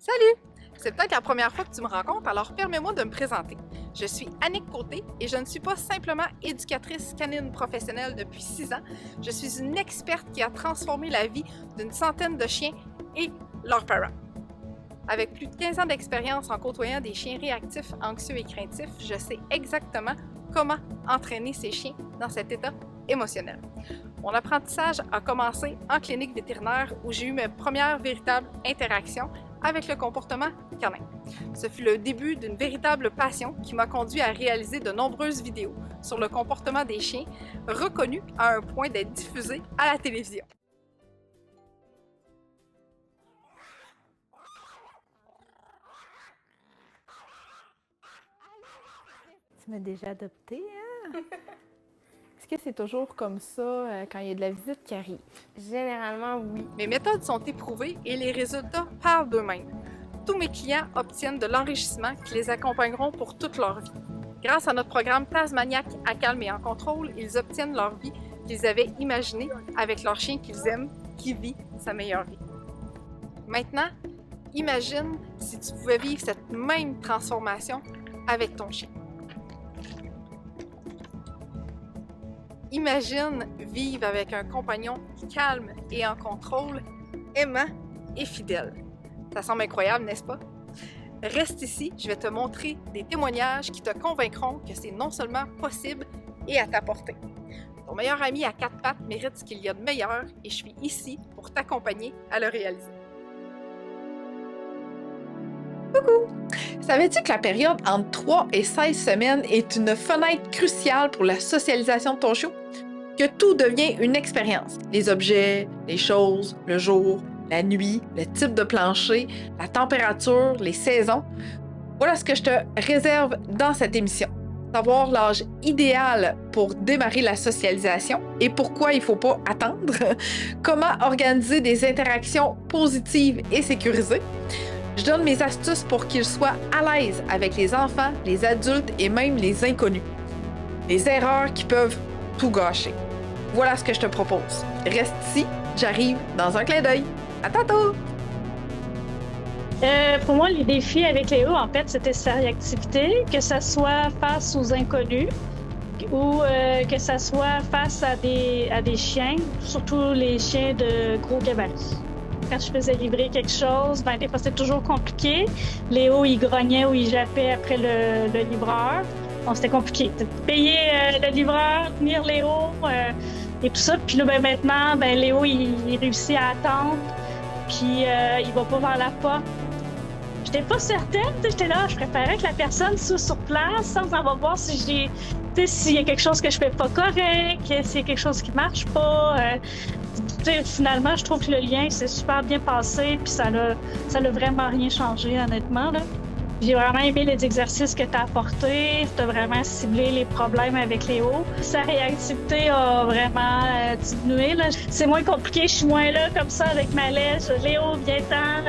Salut! C'est peut-être la première fois que tu me rencontres, alors permets-moi de me présenter. Je suis Annick Côté et je ne suis pas simplement éducatrice canine professionnelle depuis 6 ans. Je suis une experte qui a transformé la vie d'une centaine de chiens et leurs parents. Avec plus de 15 ans d'expérience en côtoyant des chiens réactifs, anxieux et craintifs, je sais exactement comment entraîner ces chiens dans cet état émotionnel. Mon apprentissage a commencé en clinique vétérinaire où j'ai eu mes premières véritables interactions avec le comportement canin. Ce fut le début d'une véritable passion qui m'a conduit à réaliser de nombreuses vidéos sur le comportement des chiens, reconnues à un point d'être diffusées à la télévision. Tu m'as déjà adopté, hein? Est-ce que c'est toujours comme ça quand il y a de la visite qui arrive? Généralement, oui. Mes méthodes sont éprouvées et les résultats parlent d'eux-mêmes. Tous mes clients obtiennent de l'enrichissement qui les accompagneront pour toute leur vie. Grâce à notre programme Tasmaniac à calme et en contrôle, ils obtiennent leur vie qu'ils avaient imaginée avec leur chien qu'ils aiment, qui vit sa meilleure vie. Maintenant, imagine si tu pouvais vivre cette même transformation avec ton chien. Imagine vivre avec un compagnon calme et en contrôle, aimant et fidèle. Ça semble incroyable, n'est-ce pas? Reste ici, je vais te montrer des témoignages qui te convaincront que c'est non seulement possible et à ta portée. Ton meilleur ami à 4 pattes mérite ce qu'il y a de meilleur et je suis ici pour t'accompagner à le réaliser. Coucou! Savais-tu que la période entre 3 et 16 semaines est une fenêtre cruciale pour la socialisation de ton chiot? Que tout devient une expérience. Les objets, les choses, le jour, la nuit, le type de plancher, la température, les saisons. Voilà ce que je te réserve dans cette émission. Savoir l'âge idéal pour démarrer la socialisation et pourquoi il ne faut pas attendre. Comment organiser des interactions positives et sécurisées. Je donne mes astuces pour qu'ils soient à l'aise avec les enfants, les adultes et même les inconnus. Les erreurs qui peuvent tout gâcher. Voilà ce que je te propose. Reste ici, j'arrive dans un clin d'œil. À tantôt! Pour moi, les défis avec Léo, en fait, c'était sa réactivité, que ça soit face aux inconnus ou que ça soit face à des chiens, surtout les chiens de gros gabarit. Quand je faisais livrer quelque chose, des fois, c'était toujours compliqué. Léo, il grognait ou il jappait après le livreur. Bon, c'était compliqué. Payer le livreur, tenir Léo et tout ça. Puis là, maintenant, Léo, il réussit à attendre. Puis il va pas vers la porte. J'étais pas certaine, j'étais là, je préférais que la personne soit sur place sans avoir voir si s'il y a quelque chose que je fais pas correct, s'il y a quelque chose qui marche pas. Finalement, je trouve que le lien s'est super bien passé, puis ça l'a vraiment rien changé, honnêtement, là. J'ai vraiment aimé les exercices que tu as apportés. Tu as vraiment ciblé les problèmes avec Léo. Sa réactivité a vraiment diminué, là. C'est moins compliqué, je suis moins là comme ça avec ma lèche. Léo, viens-t'en.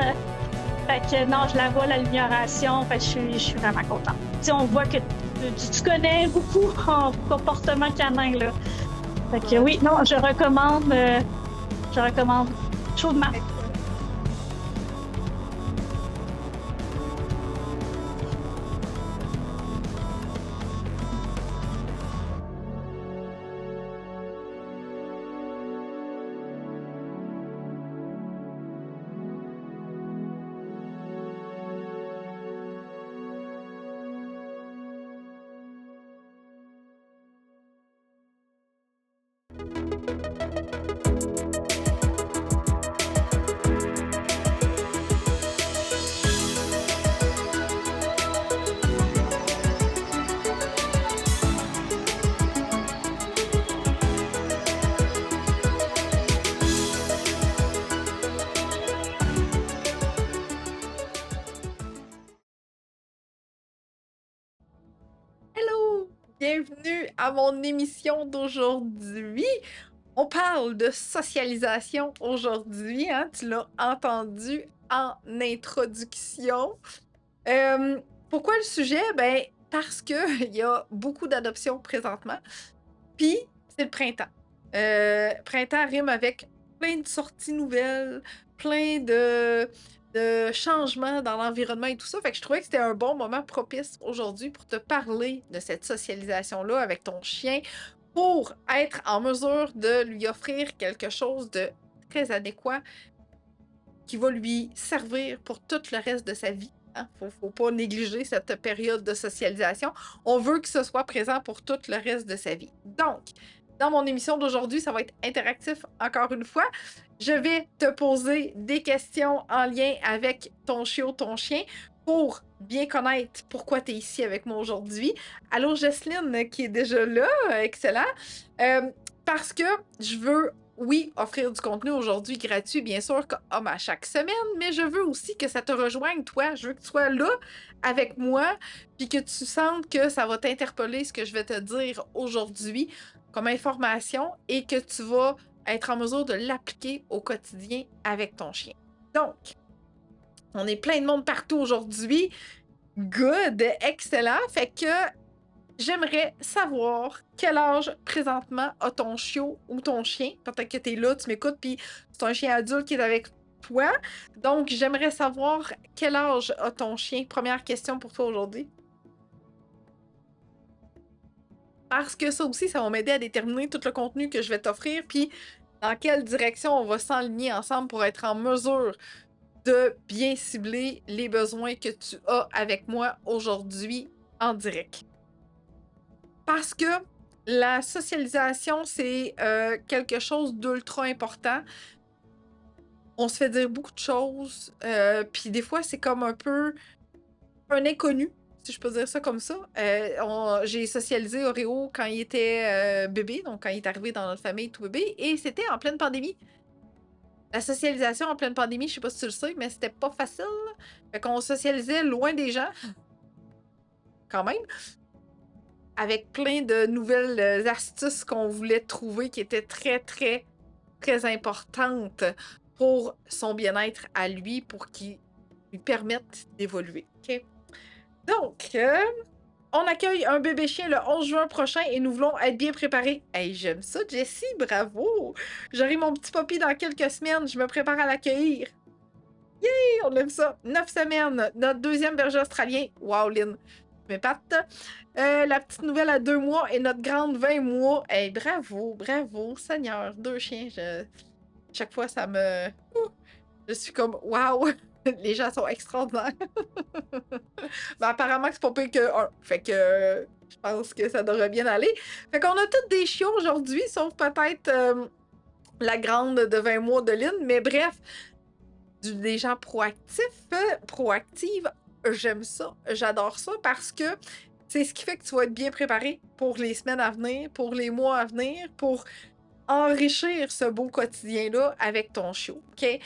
Fait que non, je la vois, l'amélioration. Fait que je suis vraiment contente. T'sais, on voit que tu connais beaucoup en comportement canin, là. Fait que oui, non, je recommande chaudement. Hello! Bienvenue à mon émission d'aujourd'hui. On parle de socialisation aujourd'hui, hein? Tu l'as entendu en introduction. Pourquoi le sujet? Ben, parce qu'il y a beaucoup d'adoptions présentement. Puis, c'est le printemps. Printemps rime avec plein de sorties nouvelles, plein de de changement dans l'environnement et tout ça. Fait que je trouvais que c'était un bon moment propice aujourd'hui pour te parler de cette socialisation-là avec ton chien pour être en mesure de lui offrir quelque chose de très adéquat qui va lui servir pour tout le reste de sa vie. Hein. Faut pas négliger cette période de socialisation. On veut que ce soit présent pour tout le reste de sa vie. Donc, dans mon émission d'aujourd'hui, ça va être interactif encore une fois. Je vais te poser des questions en lien avec ton chiot, ton chien, pour bien connaître pourquoi tu es ici avec moi aujourd'hui. Allô, Jocelyne, qui est déjà là. Excellent. Parce que je veux, oui, offrir du contenu aujourd'hui gratuit, bien sûr, comme à chaque semaine, mais je veux aussi que ça te rejoigne, toi. Je veux que tu sois là avec moi, puis que tu sentes que ça va t'interpeller ce que je vais te dire aujourd'hui comme information et que tu vas être en mesure de l'appliquer au quotidien avec ton chien. Donc, on est plein de monde partout aujourd'hui. Good, excellent. Fait que j'aimerais savoir quel âge présentement a ton chiot ou ton chien. Peut-être que tu es là, tu m'écoutes, puis c'est un chien adulte qui est avec toi. Donc, j'aimerais savoir quel âge a ton chien. Première question pour toi aujourd'hui. Parce que ça aussi, ça va m'aider à déterminer tout le contenu que je vais t'offrir, puis dans quelle direction on va s'enligner ensemble pour être en mesure de bien cibler les besoins que tu as avec moi aujourd'hui en direct. Parce que la socialisation, c'est quelque chose d'ultra important. On se fait dire beaucoup de choses, puis des fois, c'est comme un peu un inconnu, si je peux dire ça comme ça. J'ai socialisé Oreo quand il était bébé, donc quand il est arrivé dans notre famille tout bébé, et c'était en pleine pandémie. La socialisation en pleine pandémie, je sais pas si tu le sais, mais c'était pas facile. Fait qu'on socialisait loin des gens, quand même, avec plein de nouvelles astuces qu'on voulait trouver qui étaient très, très, très importantes pour son bien-être à lui, pour qu'il lui permette d'évoluer. OK? Donc, on accueille un bébé chien le 11 juin prochain et nous voulons être bien préparés. Hey, j'aime ça, Jessie, bravo! J'aurai mon petit papy dans quelques semaines, je me prépare à l'accueillir. Yay, on aime ça. 9 semaines, notre deuxième berger australien. Wow, Lynn, je m'épate. La petite nouvelle à 2 mois et notre grande 20 mois. Hey, bravo, bravo, Seigneur, 2 chiens. Chaque fois, ça me... Je suis comme, wow! Les gens sont extraordinaires. Ben, apparemment, c'est pas pire que un. Fait que je pense que ça devrait bien aller. Fait qu'on a toutes des chiots aujourd'hui, sauf peut-être la grande de 20 mois de Lynn. Mais bref, des gens proactifs, proactives, j'aime ça. J'adore ça parce que c'est ce qui fait que tu vas être bien préparé pour les semaines à venir, pour les mois à venir, pour enrichir ce beau quotidien-là avec ton chiot. OK?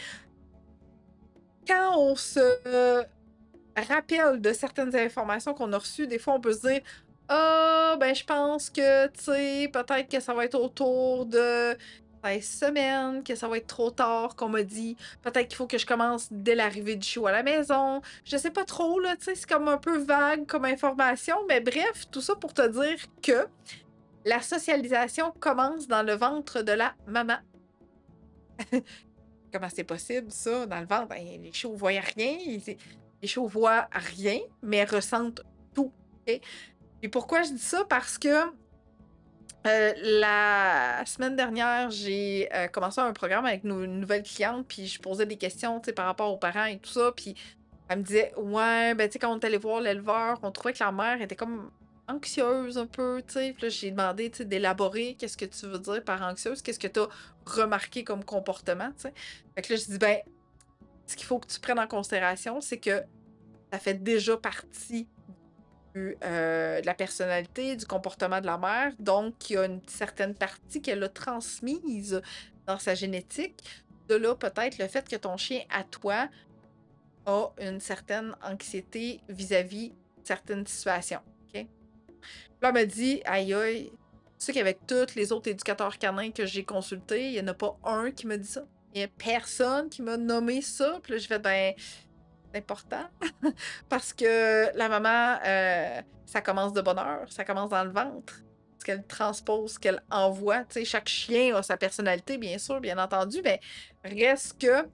Quand on se rappelle de certaines informations qu'on a reçues, des fois on peut se dire ah, ben je pense que, tu sais, peut-être que ça va être autour de 16 semaines, que ça va être trop tard, qu'on m'a dit. Peut-être qu'il faut que je commence dès l'arrivée du chiot à la maison. Je sais pas trop, là, tu sais, c'est comme un peu vague comme information, mais bref, tout ça pour te dire que la socialisation commence dans le ventre de la maman. Comment c'est possible, ça, dans le ventre? Ben, les chiots voient rien. Les chiots voient rien, mais ressentent tout. Okay? Et pourquoi je dis ça? Parce que la semaine dernière, j'ai commencé un programme avec une nouvelle cliente, puis je posais des questions par rapport aux parents et tout ça, puis elle me disait, ouais, ben tu sais, quand on est allé voir l'éleveur, on trouvait que la mère était comme anxieuse un peu, tu sais. Puis là, j'ai demandé, tu sais, d'élaborer qu'est-ce que tu veux dire par anxieuse, qu'est-ce que tu as remarqué comme comportement, tu sais. Fait que là, je dis, ben, ce qu'il faut que tu prennes en considération, c'est que ça fait déjà partie de la personnalité, du comportement de la mère. Donc, il y a une certaine partie qu'elle a transmise dans sa génétique. De là, peut-être le fait que ton chien, à toi, a une certaine anxiété vis-à-vis de certaines situations. OK? Là, elle m'a dit, aïe aïe, tu sais qu'avec tous les autres éducateurs canins que j'ai consultés, il n'y en a pas un qui m'a dit ça. Il n'y a personne qui m'a nommé ça. Puis là, je fais, ben, c'est important. Parce que la maman, ça commence de bonne heure, ça commence dans le ventre. Ce qu'elle transpose, ce qu'elle envoie. Tu sais, chaque chien a sa personnalité, bien sûr, bien entendu, mais reste que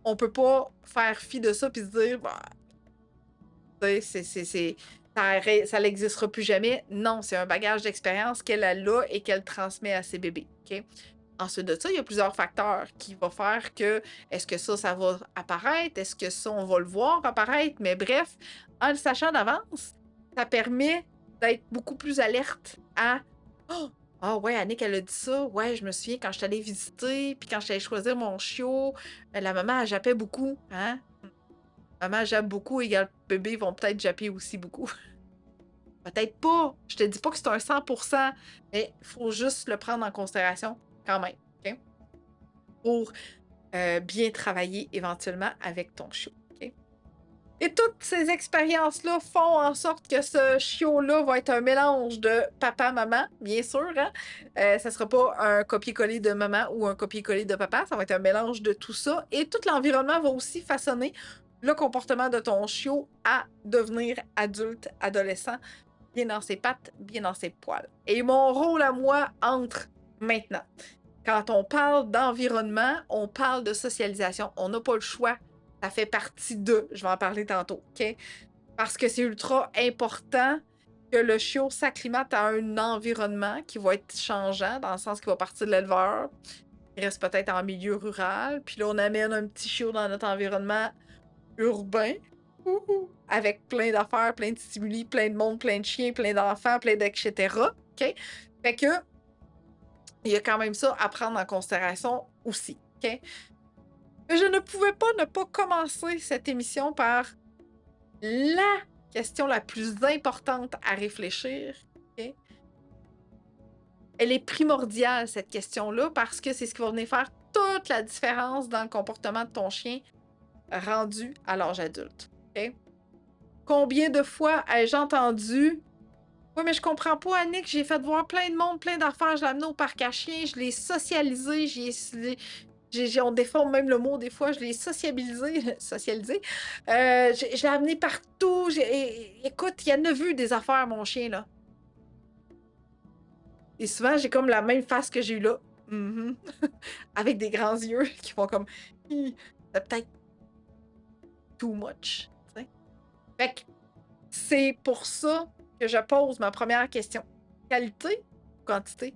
on peut pas faire fi de ça puis se dire, bah, tu sais, ça n'existera plus jamais. Non, c'est un bagage d'expérience qu'elle a là et qu'elle transmet à ses bébés. OK? Ensuite de ça, il y a plusieurs facteurs qui vont faire que est-ce que ça va apparaître? Est-ce que ça, on va le voir apparaître? Mais bref, en le sachant d'avance, ça permet d'être beaucoup plus alerte à oh, ah ouais, Annick, elle a dit ça. Ouais, je me souviens quand je suis allée visiter, puis quand je suis allée choisir mon chiot, la maman, elle jappait beaucoup. Hein? Maman jappe beaucoup, égale bébé vont peut-être japper aussi beaucoup. Peut-être pas. Je te dis pas que c'est un 100%, mais il faut juste le prendre en considération quand même. OK? Pour bien travailler éventuellement avec ton chiot. OK? Et toutes ces expériences-là font en sorte que ce chiot-là va être un mélange de papa-maman, bien sûr. Hein? Ça sera pas un copier-coller de maman ou un copier-coller de papa. Ça va être un mélange de tout ça. Et tout l'environnement va aussi façonner le comportement de ton chiot à devenir adulte, adolescent, bien dans ses pattes, bien dans ses poils. Et mon rôle à moi entre maintenant. Quand on parle d'environnement, on parle de socialisation. On n'a pas le choix. Ça fait partie de. Je vais en parler tantôt, OK? Parce que c'est ultra important que le chiot s'acclimate à un environnement qui va être changeant, dans le sens qu'il va partir de l'éleveur. Il reste peut-être en milieu rural. Puis là, on amène un petit chiot dans notre environnement urbain. Avec plein d'affaires, plein de stimuli, plein de monde, plein de chiens, plein d'enfants, plein d'etc. OK? Fait que il y a quand même ça à prendre en considération aussi. OK? Je ne pouvais pas ne pas commencer cette émission par la question la plus importante à réfléchir. OK? Elle est primordiale, cette question-là, parce que c'est ce qui va venir faire toute la différence dans le comportement de ton chien rendu à l'âge adulte. OK? Combien de fois ai-je entendu oui, mais je comprends pas, Annick, j'ai fait voir plein de monde, plein d'affaires, je l'ai amené au parc à chiens, je l'ai socialisé, on déforme même le mot des fois, je l'ai sociabilisé, socialisé. Je l'ai amené partout. Écoute, il y en a vu des affaires, mon chien, là. Et souvent, j'ai comme la même face que j'ai eu là. Mhm. Avec des grands yeux qui font comme. C'est peut-être too much. T'sais. Fait que c'est pour ça que je pose ma première question. Qualité ou quantité?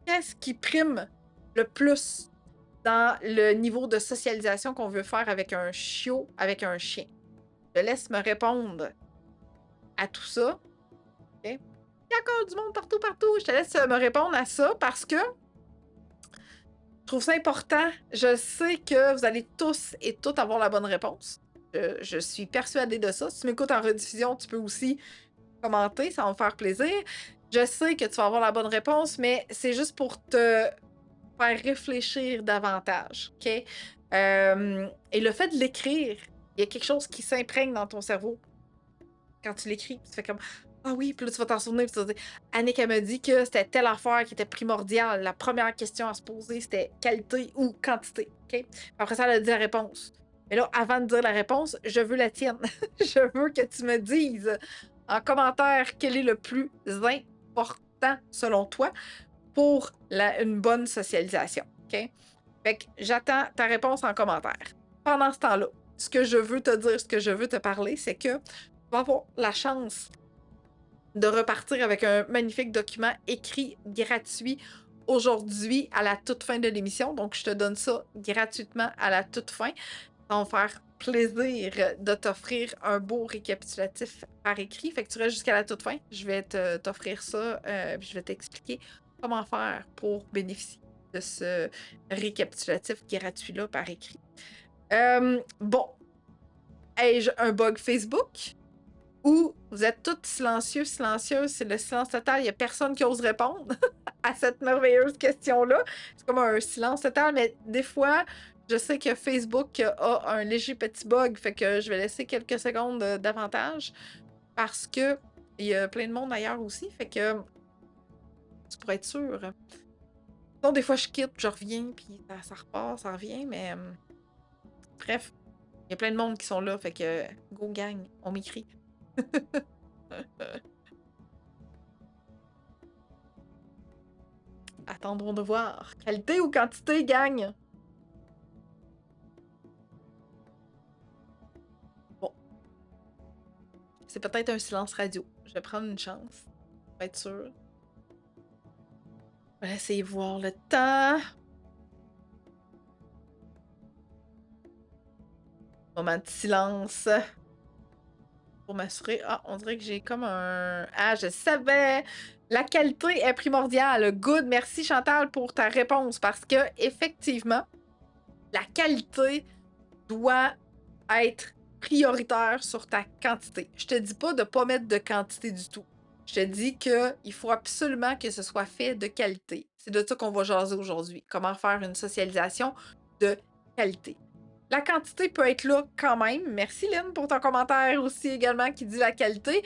Qu'est-ce qui prime le plus dans le niveau de socialisation qu'on veut faire avec un chiot, avec un chien? Je te laisse me répondre à tout ça. OK? Il y a encore du monde partout, partout. Je te laisse me répondre à ça parce que je trouve ça important. Je sais que vous allez tous et toutes avoir la bonne réponse. Je suis persuadée de ça. Si tu m'écoutes en rediffusion, tu peux aussi commenter, ça va me faire plaisir. Je sais que tu vas avoir la bonne réponse, mais c'est juste pour te faire réfléchir davantage, OK? Et le fait de l'écrire, il y a quelque chose qui s'imprègne dans ton cerveau. Quand tu l'écris, tu fais comme « Ah oui », puis là, tu vas t'en souvenir, puis tu vas dire « Annick, elle me dit que c'était telle affaire qui était primordiale. La première question à se poser, c'était qualité ou quantité, OK? Après ça, elle a dit la réponse. Mais là, avant de dire la réponse, je veux la tienne. Je veux que tu me dises en commentaire quel est le plus important selon toi pour une bonne socialisation. OK? Fait que j'attends ta réponse en commentaire. Pendant ce temps-là, ce que je veux te dire, ce que je veux te parler, c'est que tu vas avoir la chance de repartir avec un magnifique document écrit gratuit aujourd'hui à la toute fin de l'émission. Donc, je te donne ça gratuitement à la toute fin. Ça va me faire plaisir de t'offrir un beau récapitulatif par écrit. Fait que tu restes jusqu'à la toute fin. Je vais t'offrir ça, puis je vais t'expliquer comment faire pour bénéficier de ce récapitulatif gratuit-là par écrit. Bon, ai-je un bug Facebook? Ou vous êtes toutes silencieux, silencieuses, c'est le silence total, il n'y a personne qui ose répondre à cette merveilleuse question-là. C'est comme un silence total, mais des fois, je sais que Facebook a un léger petit bug, fait que je vais laisser quelques secondes davantage parce que il y a plein de monde ailleurs aussi, fait que tu pourrais être sûr. Donc, des fois, je quitte, je reviens, puis ça repart, ça revient, mais bref, il y a plein de monde qui sont là, fait que go gang, on m'écrit. Attendons de voir. Qualité ou quantité gagne? peut-être un silence radio. Je vais prendre une chance, pour être sûre. Je vais essayer de voir le temps. Moment de silence. Pour m'assurer. Ah, on dirait que j'ai comme un... Ah, je savais! La qualité est primordiale. Good. Merci Chantal pour ta réponse parce que, effectivement, la qualité doit être prioritaire sur ta quantité. Je te dis pas de pas mettre de quantité du tout. Je te dis qu'il faut absolument que ce soit fait de qualité. C'est de ça qu'on va jaser aujourd'hui. Comment faire une socialisation de qualité. La quantité peut être là quand même. Merci Lynn pour ton commentaire aussi également qui dit la qualité.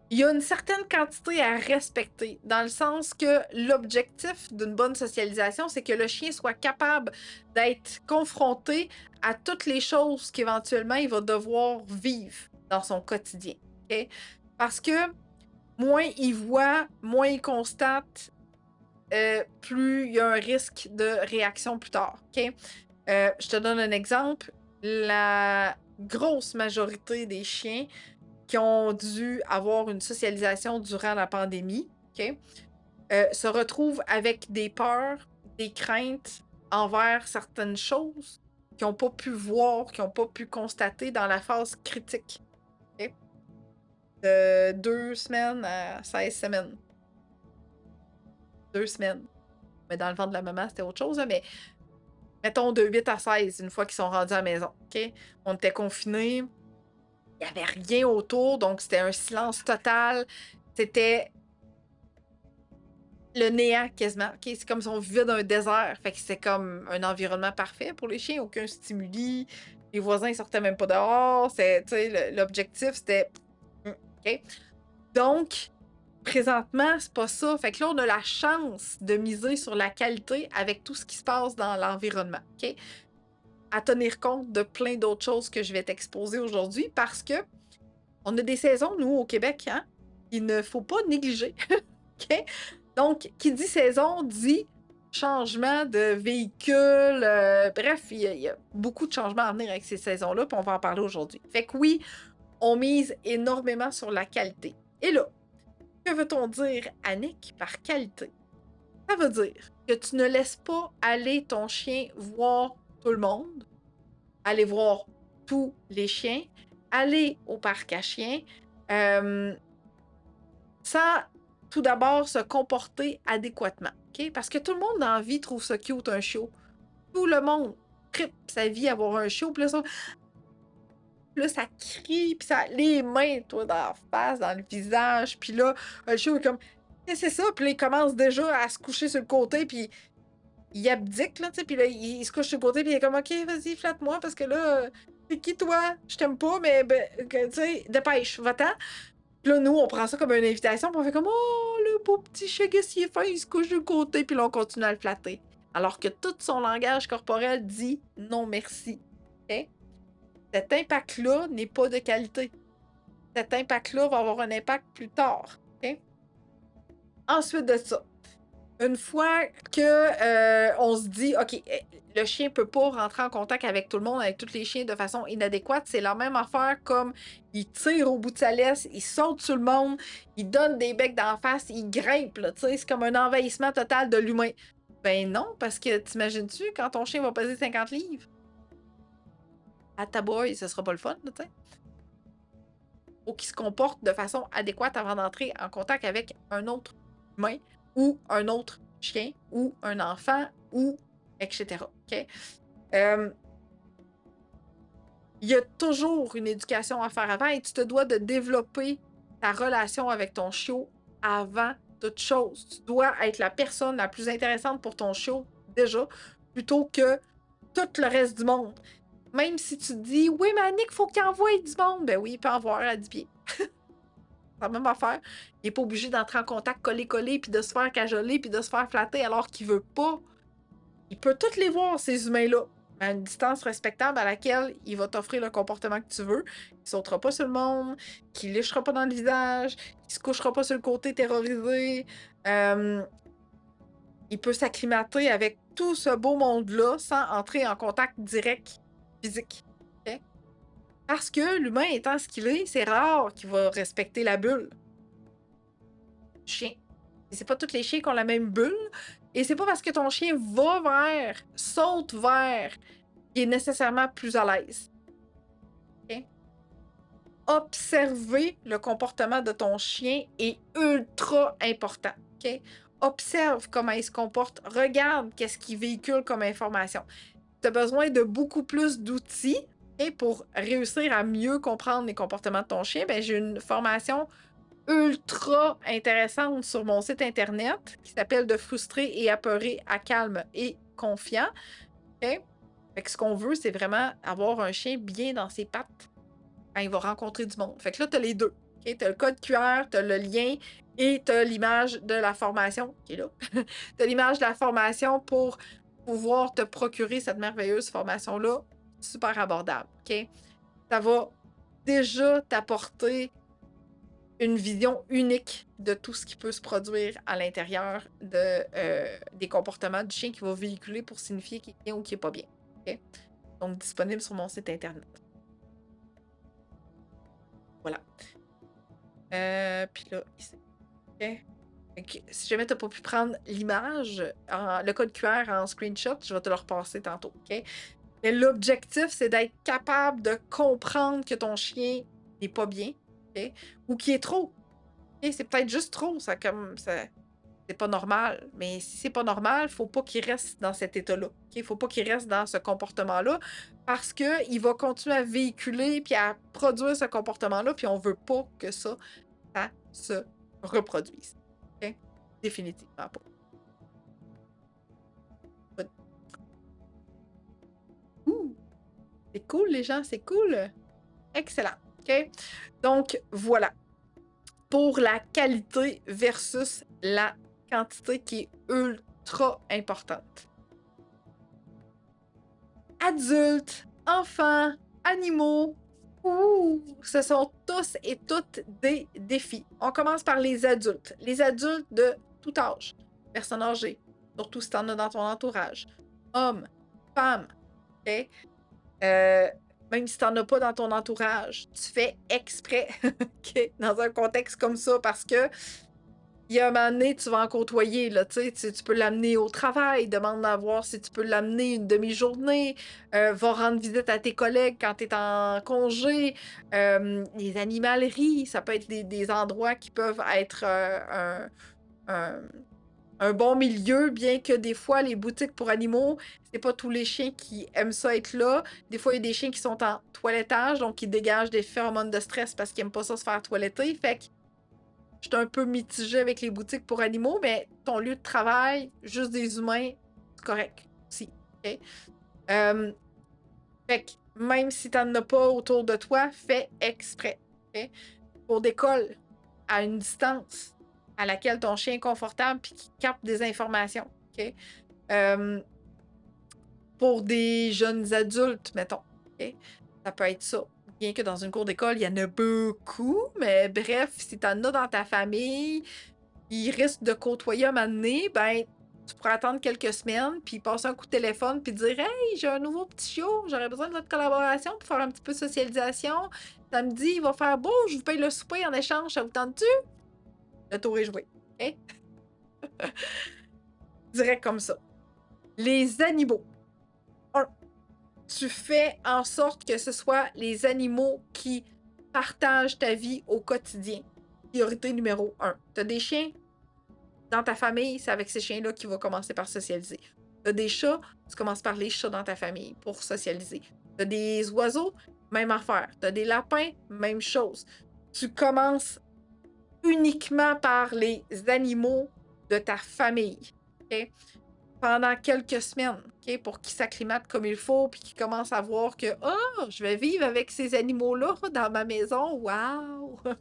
Il y a une certaine quantité à respecter, dans le sens que l'objectif d'une bonne socialisation, c'est que le chien soit capable d'être confronté à toutes les choses qu'éventuellement il va devoir vivre dans son quotidien. Okay? Parce que moins il voit, moins il constate, plus il y a un risque de réaction plus tard. Okay? Je te donne un exemple. La grosse majorité des chiens qui ont dû avoir une socialisation durant la pandémie, okay, se retrouvent avec des peurs, des craintes envers certaines choses qu'ils n'ont pas pu voir, qu'ils n'ont pas pu constater dans la phase critique. Okay? De 2 semaines à 16 semaines. 2 semaines. Mais dans le ventre de la maman, c'était autre chose, mais mettons de 8 à 16, une fois qu'ils sont rendus à la maison. Okay? On était confinés. Il n'y avait rien autour, donc c'était un silence total. C'était le néant quasiment. Okay? C'est comme si on vivait dans un désert. Fait que c'est comme un environnement parfait pour les chiens. Aucun stimuli. Les voisins ne sortaient même pas dehors. L'objectif, c'était... OK? Donc, présentement, c'est pas ça. Fait que là, on a la chance de miser sur la qualité avec tout ce qui se passe dans l'environnement. OK? À tenir compte de plein d'autres choses que je vais t'exposer aujourd'hui parce que on a des saisons, nous, au Québec, hein, qu'il ne faut pas négliger. OK? Donc, qui dit saison dit changement de véhicule. Bref, il y a beaucoup de changements à venir avec ces saisons-là, puis on va en parler aujourd'hui. Fait que oui, on mise énormément sur la qualité. Et là, que veut-on dire, Annick, par qualité? Ça veut dire que tu ne laisses pas aller ton chien voir tout le monde, aller voir tous les chiens, aller au parc à chiens, sans tout d'abord se comporter adéquatement. Okay? Parce que tout le monde dans la vie trouve ça cute, un chiot. Tout le monde tripe sa vie à avoir un chiot. Puis là, ça crie, puis ça les mains, toi, dans la face, dans le visage. Puis là, le chiot est comme, qu'est-ce que c'est ça? Puis là, il commence déjà à se coucher sur le côté, puis il abdique, là, tu sais, puis là, il se couche sur le côté, puis il est comme, OK, vas-y, flatte-moi, parce que là, c'est qui, toi? Je t'aime pas, mais, ben, tu sais, dépêche, va-t'en. Puis là, nous, on prend ça comme une invitation, puis on fait comme, oh, le beau petit chien, qu'est-ce qu'il est fin, il se couche sur le côté, puis là, on continue à le flatter. Alors que tout son langage corporel dit non merci. OK? Cet impact-là n'est pas de qualité. Cet impact-là va avoir un impact plus tard. OK? Ensuite de ça, une fois que on se dit, OK, le chien peut pas rentrer en contact avec tout le monde, avec tous les chiens de façon inadéquate, c'est la même affaire comme il tire au bout de sa laisse, il saute sur le monde, il donne des becs d'en face, il grimpe, là, tu sais, c'est comme un envahissement total de l'humain. Ben non, parce que t'imagines-tu, quand ton chien va peser 50 livres? À ta boy, ce sera pas le fun, tu sais. Faut qu'il se comporte de façon adéquate avant d'entrer en contact avec un autre humain ou un autre chien ou un enfant ou etc. OK? Il y a toujours une éducation à faire avant et tu te dois de développer ta relation avec ton chiot avant toute chose. Tu dois être la personne la plus intéressante pour ton chiot déjà plutôt que tout le reste du monde. Même si tu te dis, oui, mais Annick, il faut qu'il envoie du monde. Ben oui, il peut en voir à 10 pieds. C'est la même affaire. Il n'est pas obligé d'entrer en contact coller-coller, puis de se faire cajoler, puis de se faire flatter alors qu'il veut pas. Il peut tous les voir, ces humains-là, à une distance respectable à laquelle il va t'offrir le comportement que tu veux. Il sautera pas sur le monde, qu'il ne lichera pas dans le visage, qu'il se couchera pas sur le côté terrorisé. Il peut s'acclimater avec tout ce beau monde-là sans entrer en contact direct physique. Okay? Parce que l'humain étant ce qu'il est, c'est rare qu'il va respecter la bulle. Chien. Et c'est pas tous les chiens qui ont la même bulle. Et c'est pas parce que ton chien va vers, saute vers, qu'il est nécessairement plus à l'aise. OK? Observer le comportement de ton chien est ultra important. OK? Observe comment il se comporte. Regarde qu'est-ce qu'il véhicule comme information. Tu as besoin de beaucoup plus d'outils pour réussir à mieux comprendre les comportements de ton chien. Ben, j'ai une formation ultra intéressante sur mon site internet qui s'appelle De frustré et apeuré à calme et confiant. OK? Fait que ce qu'on veut, c'est vraiment avoir un chien bien dans ses pattes quand il va rencontrer du monde. Fait que là, tu as les deux. Okay? Tu as le code QR, tu as le lien et tu as l'image de la formation qui est là. Tu as l'image de la formation pour pouvoir te procurer cette merveilleuse formation-là, super abordable. OK? Ça va déjà t'apporter une vision unique de tout ce qui peut se produire à l'intérieur des comportements du chien qui va véhiculer pour signifier qu'il est bien ou qu'il n'est pas bien. OK? Donc, disponible sur mon site internet. Voilà. Puis là, ici. OK? Donc, si jamais tu n'as pas pu prendre l'image, le code QR en screenshot, je vais te le repasser tantôt. OK? Mais l'objectif, c'est d'être capable de comprendre que ton chien n'est pas bien, OK? Ou qu'il est trop. OK? C'est peut-être juste trop, ça c'est pas normal. Mais si c'est pas normal, faut pas qu'il reste dans cet état-là. OK? Faut pas qu'il reste dans ce comportement-là parce qu'il va continuer à véhiculer puis à produire ce comportement-là, puis on veut pas que ça se reproduise. OK? Définitivement pas. Ouh! C'est cool, les gens, c'est cool. Excellent. OK? Donc, voilà. Pour la qualité versus la quantité qui est ultra importante. Adultes, enfants, animaux, ce sont tous et toutes des défis. On commence par les adultes. Les adultes de tout âge. Personnes âgées, surtout si tu en as dans ton entourage. Hommes, femmes, OK? Même si tu n'en as pas dans ton entourage, tu fais exprès OK? Dans un contexte comme ça parce que il y a un moment donné, tu vas en côtoyer, là, tu peux l'amener au travail, demande à voir si tu peux l'amener une demi-journée, va rendre visite à tes collègues quand tu es en congé, les animaleries, ça peut être des endroits qui peuvent être un bon milieu, bien que des fois, les boutiques pour animaux, c'est pas tous les chiens qui aiment ça être là. Des fois, il y a des chiens qui sont en toilettage, donc qui dégagent des phéromones de stress parce qu'ils n'aiment pas ça se faire toiletter, fait que je suis un peu mitigée avec les boutiques pour animaux, mais ton lieu de travail, juste des humains, c'est correct aussi. OK? Fait que même si tu n'en as pas autour de toi, fais exprès. OK? Pour des cols à une distance à laquelle ton chien est confortable puis qui capte des informations. OK? Pour des jeunes adultes, mettons. OK? Ça peut être ça. Bien que dans une cour d'école, il y en a beaucoup, mais bref, si tu en as dans ta famille, ils risquent de côtoyer un moment donné, ben, tu pourrais attendre quelques semaines, puis passer un coup de téléphone, puis dire « Hey, j'ai un nouveau petit chiot, j'aurais besoin de votre collaboration pour faire un petit peu de socialisation. Samedi, il va faire beau, je vous paye le souper en échange, ça vous tente-tu? » Le tour est joué. OK? Direct comme ça. Les animaux. Tu fais en sorte que ce soit les animaux qui partagent ta vie au quotidien. Priorité numéro 1. Tu as des chiens dans ta famille, c'est avec ces chiens-là qu'il va commencer par socialiser. Tu as des chats, tu commences par les chats dans ta famille pour socialiser. Tu as des oiseaux, même affaire. Tu as des lapins, même chose. Tu commences uniquement par les animaux de ta famille. OK? Pendant quelques semaines, OK, pour qu'ils s'acclimatent comme il faut, puis qu'ils commencent à voir que je vais vivre avec ces animaux-là dans ma maison. Waouh! Il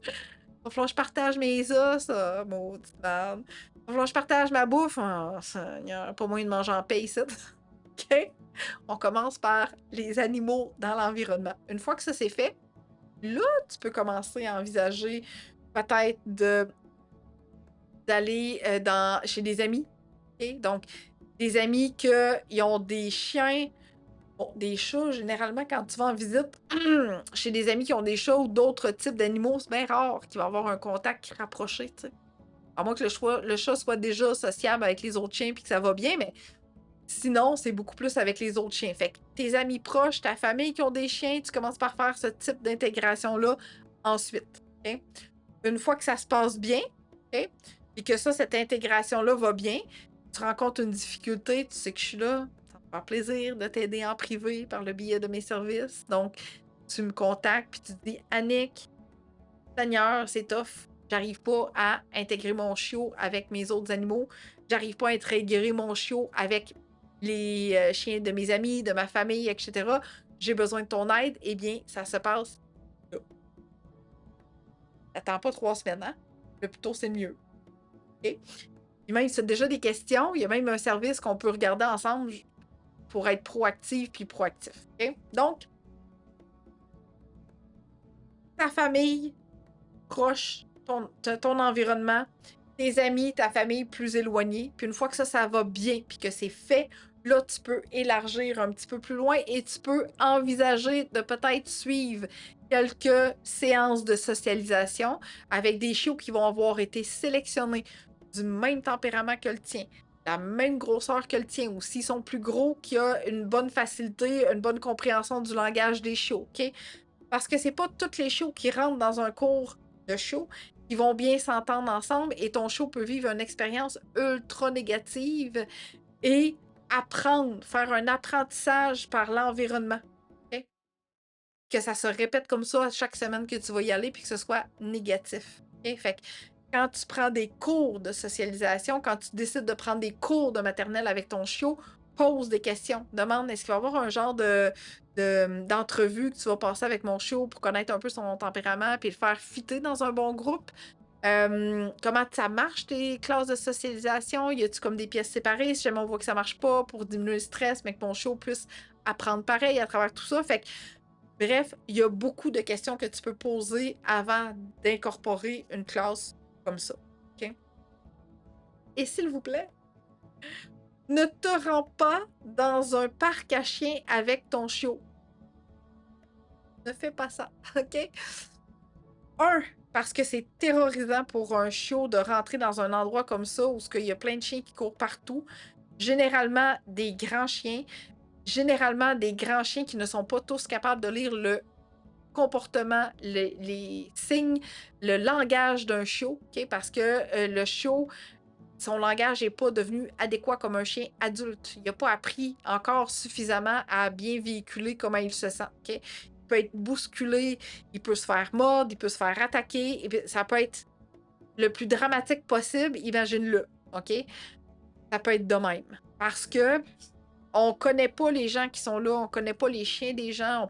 va falloir que je partage mes os, maudite merde. Il va falloir que je partage ma bouffe. Oh, Seigneur, pas moyen de manger en paix ici. OK? On commence par les animaux dans l'environnement. Une fois que ça c'est fait, là, tu peux commencer à envisager peut-être d'aller chez des amis. OK? Donc, des amis qui ont des chiens Bon, des chats, généralement, quand tu vas en visite chez des amis qui ont des chats ou d'autres types d'animaux, c'est bien rare qu'il va y avoir un contact rapproché, tu sais. À moins que le chat soit déjà sociable avec les autres chiens puis que ça va bien, mais sinon, c'est beaucoup plus avec les autres chiens. Fait que tes amis proches, ta famille qui ont des chiens, tu commences par faire ce type d'intégration-là ensuite. OK? Une fois que ça se passe bien, OK? Et que ça, cette intégration-là va bien, tu rencontres une difficulté, tu sais que je suis là, ça me fait plaisir de t'aider en privé par le biais de mes services. Donc, tu me contactes puis tu te dis, Annick, Seigneur, c'est tough. J'arrive pas à intégrer mon chiot avec mes autres animaux. J'arrive pas à intégrer mon chiot avec les chiens de mes amis, de ma famille, etc. J'ai besoin de ton aide. Eh bien, ça se passe là. Attends pas 3 semaines, hein? Le plus tôt, c'est mieux. OK? Puis même, si tu as déjà des questions, il y a même un service qu'on peut regarder ensemble pour être proactif puis proactif. OK? Donc, ta famille proche, ton environnement, tes amis, ta famille plus éloignée. Puis une fois que ça va bien, puis que c'est fait, là, tu peux élargir un petit peu plus loin et tu peux envisager de peut-être suivre quelques séances de socialisation avec des chiots qui vont avoir été sélectionnés du même tempérament que le tien, la même grosseur que le tien, ou s'ils sont plus gros, qui a une bonne facilité, une bonne compréhension du langage des chiots, OK? Parce que c'est pas tous les chiots qui rentrent dans un cours de chiot qui vont bien s'entendre ensemble et ton chiot peut vivre une expérience ultra négative et apprendre, faire un apprentissage par l'environnement. OK? Que ça se répète comme ça à chaque semaine que tu vas y aller puis que ce soit négatif. OK? Fait que quand tu prends des cours de socialisation, quand tu décides de prendre des cours de maternelle avec ton chiot, pose des questions. Demande, est-ce qu'il va y avoir un genre d'entrevue que tu vas passer avec mon chiot pour connaître un peu son tempérament puis le faire fitter dans un bon groupe? Comment ça marche, tes classes de socialisation? Y a-tu comme des pièces séparées si jamais on voit que ça marche pas pour diminuer le stress, mais que mon chiot puisse apprendre pareil à travers tout ça? Fait que, bref, il y a beaucoup de questions que tu peux poser avant d'incorporer une classe comme ça. OK? Et s'il vous plaît, ne te rends pas dans un parc à chiens avec ton chiot. Ne fais pas ça, OK? Parce que c'est terrorisant pour un chiot de rentrer dans un endroit comme ça où il y a plein de chiens qui courent partout. Généralement, des grands chiens. Généralement, des grands chiens qui ne sont pas tous capables de lire le comportement, les signes, le langage d'un chiot, OK? Parce que le chiot, son langage n'est pas devenu adéquat comme un chien adulte. Il n'a pas appris encore suffisamment à bien véhiculer comment il se sent. OK? Il peut être bousculé, il peut se faire mordre, il peut se faire attaquer. Et ça peut être le plus dramatique possible, imagine-le. OK? Ça peut être de même. Parce que on connaît pas les gens qui sont là, on connaît pas les chiens des gens.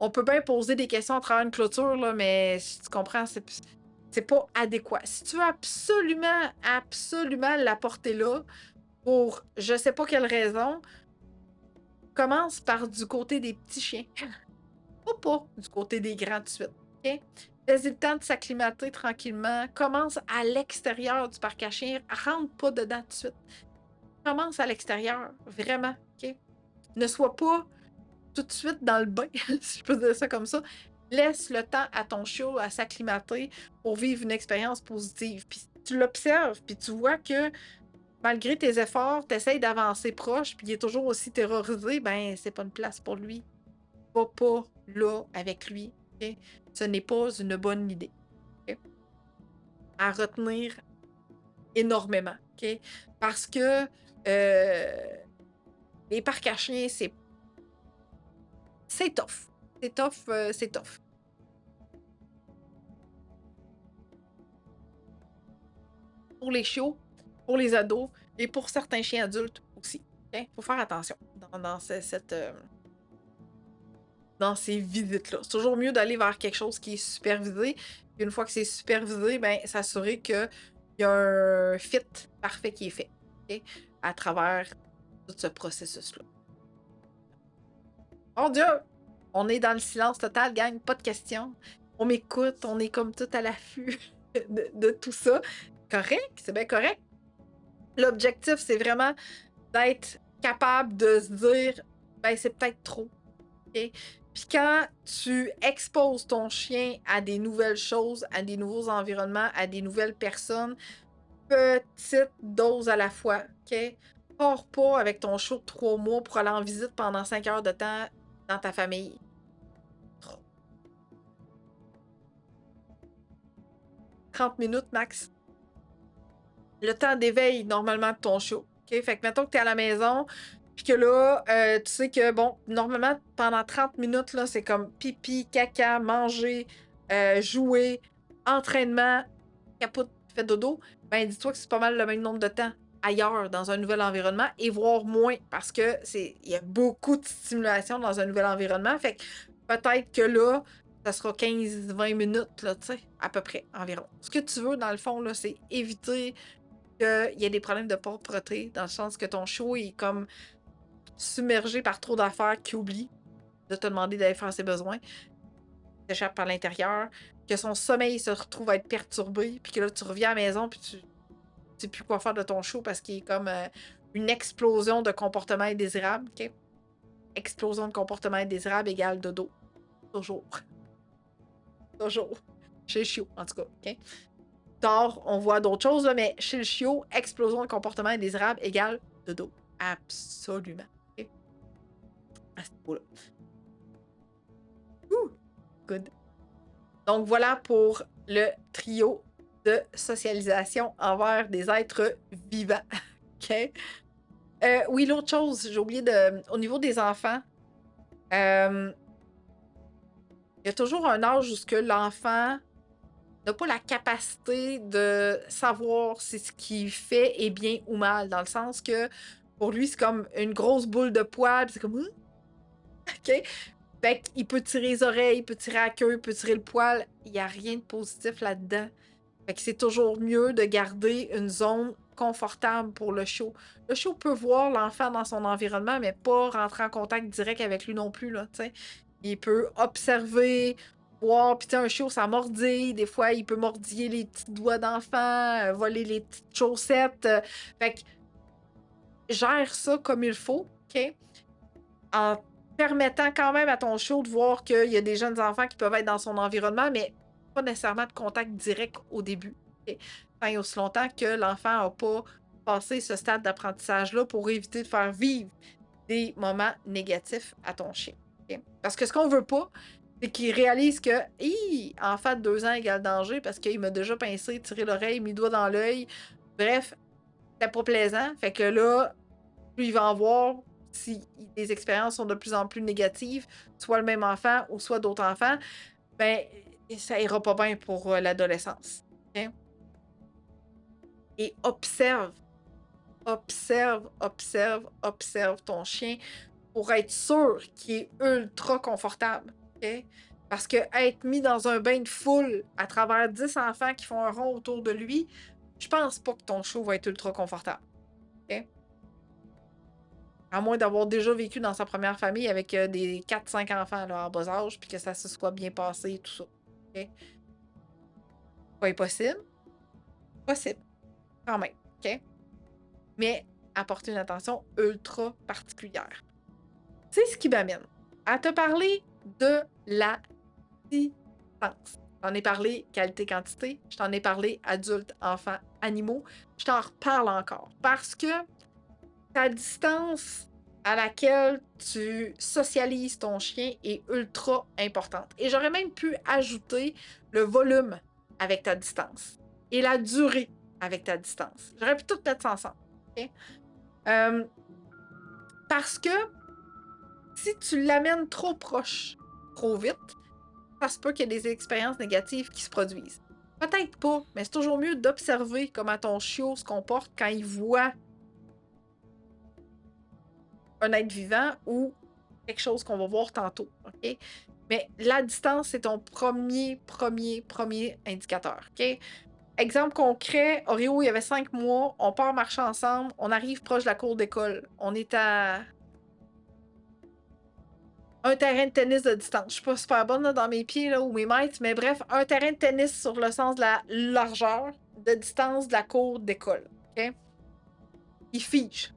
On peut bien poser des questions à travers une clôture, là, mais tu comprends, c'est pas adéquat. Si tu veux absolument, absolument la porter là, pour je sais pas quelle raison, commence par du côté des petits chiens. Pas du côté des grands tout de suite. OK? Laisse le temps de s'acclimater tranquillement. Commence à l'extérieur du parc à chiens. Rentre pas dedans tout de suite. Commence à l'extérieur, vraiment. OK? Ne sois pas tout de suite dans le bain, si je peux dire ça comme ça. Laisse le temps à ton chiot à s'acclimater pour vivre une expérience positive. Puis tu l'observes, puis tu vois que malgré tes efforts, tu essaies d'avancer proche, puis il est toujours aussi terrorisé, ben c'est pas une place pour lui. Va pas là avec lui. OK? Ce n'est pas une bonne idée. OK? À retenir énormément. OK? Parce que les parcs à chiens, c'est tough. C'est tough, c'est tough. Pour les chiots, pour les ados et pour certains chiens adultes aussi. Il faut faire attention dans ces visites-là. C'est toujours mieux d'aller vers quelque chose qui est supervisé. Puis une fois que c'est supervisé, ben, s'assurer qu'il y a un fit parfait qui est fait, OK? À travers tout ce processus-là. Mon Dieu! On est dans le silence total, gang, pas de questions. On m'écoute, on est comme tout à l'affût de tout ça. Correct, c'est bien correct. L'objectif, c'est vraiment d'être capable de se dire ben c'est peut-être trop. OK? Puis quand tu exposes ton chien à des nouvelles choses, à des nouveaux environnements, à des nouvelles personnes, petite dose à la fois, OK? Pars pas avec ton chiot de 3 mois pour aller en visite pendant 5 heures de temps dans ta famille. Trop. 30 minutes max. Le temps d'éveil, normalement, de ton chiot. OK? Fait que mettons que t'es à la maison, puis que là, tu sais que, bon, normalement, pendant 30 minutes, là, c'est comme pipi, caca, manger, jouer, entraînement, capote, fait dodo. Ben, dis-toi que c'est pas mal le même nombre de temps ailleurs, dans un nouvel environnement, et voire moins, parce que il y a beaucoup de stimulation dans un nouvel environnement. Fait que peut-être que là, ça sera 15-20 minutes, là, tu sais, à peu près, environ. Ce que tu veux, dans le fond, là, c'est éviter qu'il y ait des problèmes de propreté, dans le sens que ton chiot est comme submergé par trop d'affaires qu'il oublie de te demander d'aller faire ses besoins, t'échappe par l'intérieur, que son sommeil se retrouve à être perturbé, puis que là, tu reviens à la maison, puis tu sais plus quoi faire de ton chiot parce qu'il est comme une explosion de comportement indésirable, OK? Explosion de comportement indésirable égale dodo. Toujours. Toujours. Chez le chiot, en tout cas, OK? Tard, on voit d'autres choses, là, mais chez le chiot, explosion de comportement indésirable égale dodo. Absolument. OK? À ce niveau-là. Good. Donc voilà pour le trio de socialisation envers des êtres vivants. OK? Oui, l'autre chose, j'ai oublié de. Au niveau des enfants, il y a toujours un âge où ce que l'enfant n'a pas la capacité de savoir si ce qu'il fait est bien ou mal, dans le sens que pour lui, c'est comme une grosse boule de poils, c'est comme OK? Fait qu'il peut tirer les oreilles, il peut tirer la queue, il peut tirer le poil. Il n'y a rien de positif là-dedans. Fait que c'est toujours mieux de garder une zone confortable pour le chiot. Le chiot peut voir l'enfant dans son environnement, mais pas rentrer en contact direct avec lui non plus, là, t'sais. Il peut observer, voir, puis un chiot, ça mordille. Des fois, il peut mordiller les petits doigts d'enfant, voler les petites chaussettes. Fait que gère ça comme il faut, OK? En permettant quand même à ton chiot de voir qu'il y a des jeunes enfants qui peuvent être dans son environnement, mais pas nécessairement de contact direct au début. Okay? Tant et aussi longtemps que l'enfant n'a pas passé ce stade d'apprentissage-là pour éviter de faire vivre des moments négatifs à ton chien. Okay? Parce que ce qu'on veut pas, c'est qu'il réalise que enfant de 2 ans égale danger parce qu'il m'a déjà pincé, tiré l'oreille, mis le doigt dans l'œil. Bref, c'était pas plaisant. Fait que là, plus il va en voir, si les expériences sont de plus en plus négatives, soit le même enfant ou soit d'autres enfants, ben ça ira pas bien pour l'adolescence. Okay? Et observe ton chien pour être sûr qu'il est ultra confortable. Okay? Parce que être mis dans un bain de foule à travers 10 enfants qui font un rond autour de lui, je pense pas que ton chiot va être ultra confortable. Okay? À moins d'avoir déjà vécu dans sa première famille avec des 4-5 enfants là, en bas âge, puis que ça se soit bien passé et tout ça. OK? Pas impossible. Possible. Quand même. OK? Mais apporter une attention ultra particulière. C'est ce qui m'amène à te parler de la distance. Je t'en ai parlé qualité-quantité. Je t'en ai parlé adulte, enfant, animaux. Je t'en reparle encore. Parce que ta distance à laquelle tu socialises ton chien est ultra importante. Et j'aurais même pu ajouter le volume avec ta distance et la durée avec ta distance. J'aurais pu tout mettre ça ensemble. Okay? Parce que si tu l'amènes trop proche, trop vite, ça se peut qu'il y ait des expériences négatives qui se produisent. Peut-être pas, mais c'est toujours mieux d'observer comment ton chiot se comporte quand il voit un être vivant ou quelque chose qu'on va voir tantôt. OK? Mais la distance, c'est ton premier indicateur. OK? Exemple concret, Oreo, il y avait 5 mois, on part marcher ensemble, on arrive proche de la cour d'école. On est à un terrain de tennis de distance. Je suis pas super bonne là, dans mes pieds là, ou mes mètres, mais bref, un terrain de tennis sur le sens de la largeur de distance de la cour d'école. OK? Il fige.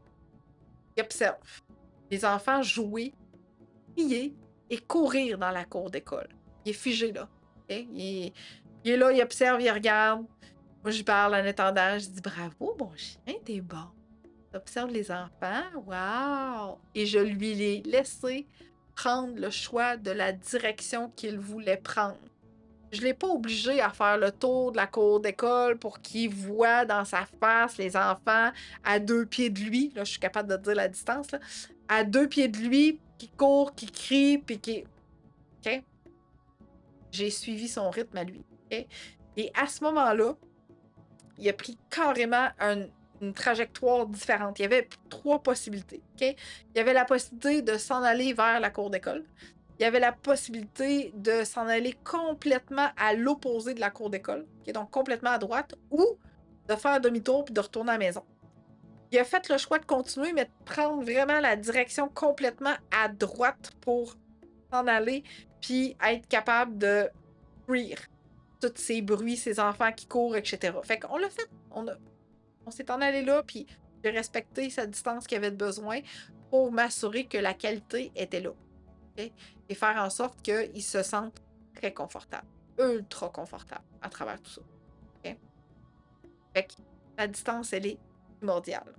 Il observe. les enfants jouer, crier et courir dans la cour d'école. Il est figé là. Okay? Il est là, il observe, il regarde. Moi, je parle en attendant, je dis bravo, mon chien, t'es bon. T'observes les enfants, wow! Et je lui ai laissé prendre le choix de la direction qu'il voulait prendre. Je ne l'ai pas obligé à faire le tour de la cour d'école pour qu'il voit dans sa face les enfants à 2 pieds de lui. Là, je suis capable de dire la distance. Là. À 2 pieds de lui, qui court, qui crie, puis qui... OK? J'ai suivi son rythme à lui. OK? Et à ce moment-là, il a pris carrément une trajectoire différente. Il y avait 3 possibilités. OK? Il y avait la possibilité de s'en aller vers la cour d'école. Il y avait la possibilité de s'en aller complètement à l'opposé de la cour d'école, qui est donc complètement à droite, ou de faire demi-tour puis de retourner à la maison. Il a fait le choix de continuer, mais de prendre vraiment la direction complètement à droite pour s'en aller, puis être capable de fuir tous ces bruits, ces enfants qui courent, etc. Fait qu'on l'a fait. On s'est en allé là, puis j'ai respecté sa distance qu'il avait de besoin pour m'assurer que la qualité était là. Okay? Et faire en sorte qu'ils se sentent très confortables, ultra confortables à travers tout ça. Okay? Fait que la distance, elle est primordiale.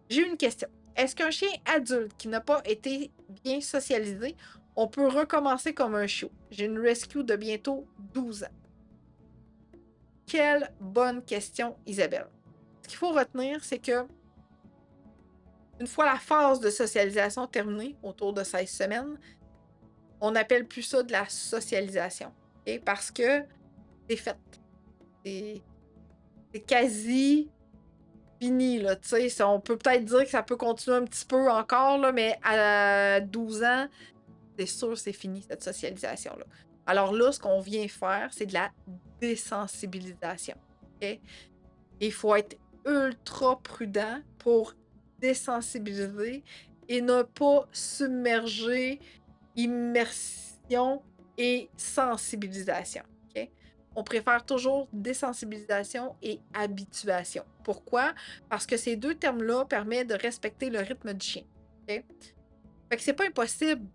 J'ai une question. Est-ce qu'un chien adulte qui n'a pas été bien socialisé, on peut recommencer comme un chiot? J'ai une rescue de bientôt 12 ans. Quelle bonne question, Isabelle. Ce qu'il faut retenir, c'est que une fois la phase de socialisation terminée, autour de 16 semaines, on n'appelle plus ça de la socialisation. Okay? Parce que c'est fait. C'est quasi fini. Là, on peut peut-être dire que ça peut continuer un petit peu encore, là, mais à 12 ans, c'est sûr c'est fini, cette socialisation-là. Alors là, ce qu'on vient faire, c'est de la désensibilisation. Okay? Il faut être ultra prudent pour désensibiliser et ne pas submerger immersion et sensibilisation. Okay? On préfère toujours désensibilisation et habituation. Pourquoi? Parce que ces 2 termes-là permettent de respecter le rythme du chien. Okay? Fait que c'est pas impossible,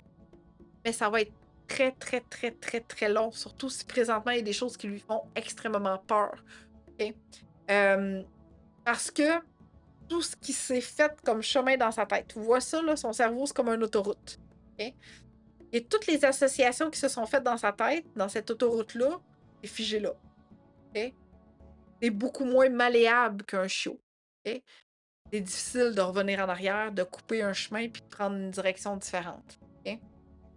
mais ça va être très, très, très, très, très long, surtout si présentement il y a des choses qui lui font extrêmement peur. Okay? Parce que tout ce qui s'est fait comme chemin dans sa tête, tu vois ça, là, son cerveau, c'est comme une autoroute. Okay? Et toutes les associations qui se sont faites dans sa tête, dans cette autoroute-là, c'est figé là. Okay? C'est beaucoup moins malléable qu'un chiot. Okay? C'est difficile de revenir en arrière, de couper un chemin puis de prendre une direction différente. Okay?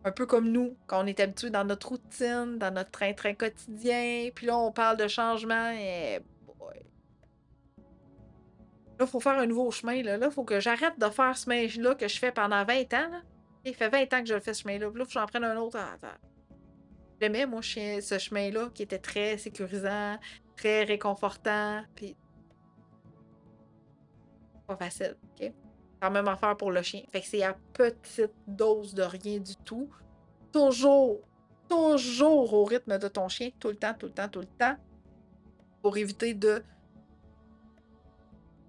Un peu comme nous, quand on est habitué dans notre routine, dans notre train-train quotidien, puis là, on parle de changement et... Là, il faut faire un nouveau chemin. Là, il faut que j'arrête de faire ce chemin-là que je fais pendant 20 ans. Là. Il fait 20 ans que je le fais, ce chemin-là. Puis là, il faut que j'en prenne un autre. J'aimais, moi, ce chemin-là qui était très sécurisant, très réconfortant. Puis, pas facile. OK? C'est la même affaire pour le chien. Fait que c'est à petite dose de rien du tout. Toujours au rythme de ton chien. Tout le temps, tout le temps, tout le temps. Pour éviter de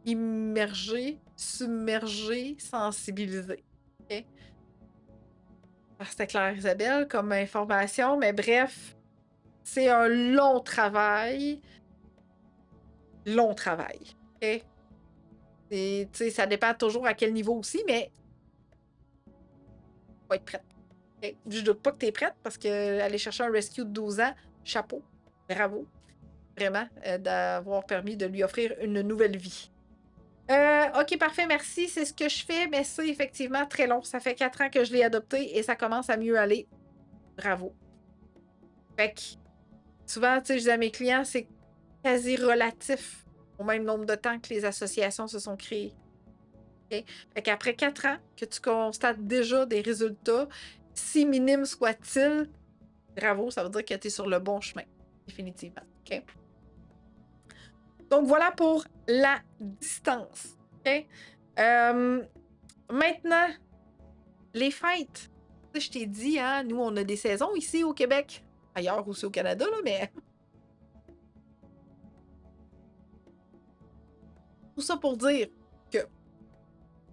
immerger, submerger, sensibiliser. OK? C'était clair, Isabelle, comme information, mais bref, c'est un long travail. Long travail. OK? Et, ça dépend toujours à quel niveau aussi, mais faut être prête. Okay? Je doute pas que tu es prête parce que aller chercher un rescue de 12 ans, chapeau, bravo, vraiment, d'avoir permis de lui offrir une nouvelle vie. OK, parfait, merci. C'est ce que je fais, mais c'est effectivement très long. Ça fait 4 ans que je l'ai adopté et ça commence à mieux aller. Bravo. Fait que souvent, je dis à mes clients, c'est quasi relatif au même nombre de temps que les associations se sont créées. Okay? Fait qu'après 4 ans, que tu constates déjà des résultats, si minimes soient-ils, bravo, ça veut dire que tu es sur le bon chemin. Définitivement. OK? Donc, voilà pour la distance. Okay? Maintenant, les fêtes. Je t'ai dit, hein, nous, on a des saisons ici au Québec. Ailleurs aussi au Canada, là, mais... Tout ça pour dire que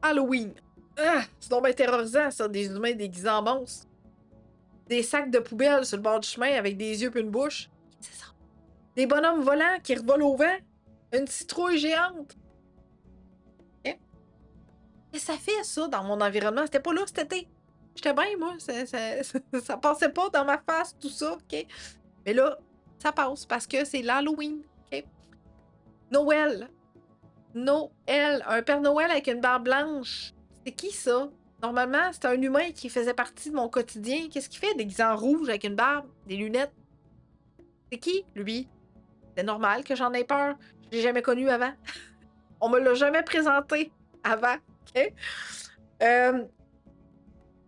Halloween, Ah! C'est donc bien terrorisant, ça, des humains déguisés en monstres. Des sacs de poubelle sur le bord du chemin avec des yeux et une bouche. C'est ça. Des bonhommes volants qui revolent au vent. Une citrouille géante. Ok? Et ça fait ça dans mon environnement. C'était pas là cet été. J'étais bien, moi. Ça passait pas dans ma face, tout ça. OK? Mais là, ça passe parce que c'est l'Halloween. OK? Noël. Noël. Un Père Noël avec une barbe blanche. C'est qui ça? Normalement, c'est un humain qui faisait partie de mon quotidien. Qu'est-ce qu'il fait? Déguisé en rouge avec une barbe, des lunettes. C'est qui, lui? C'est normal que j'en ai peur. Je l'ai jamais connu avant. On me l'a jamais présenté avant. OK?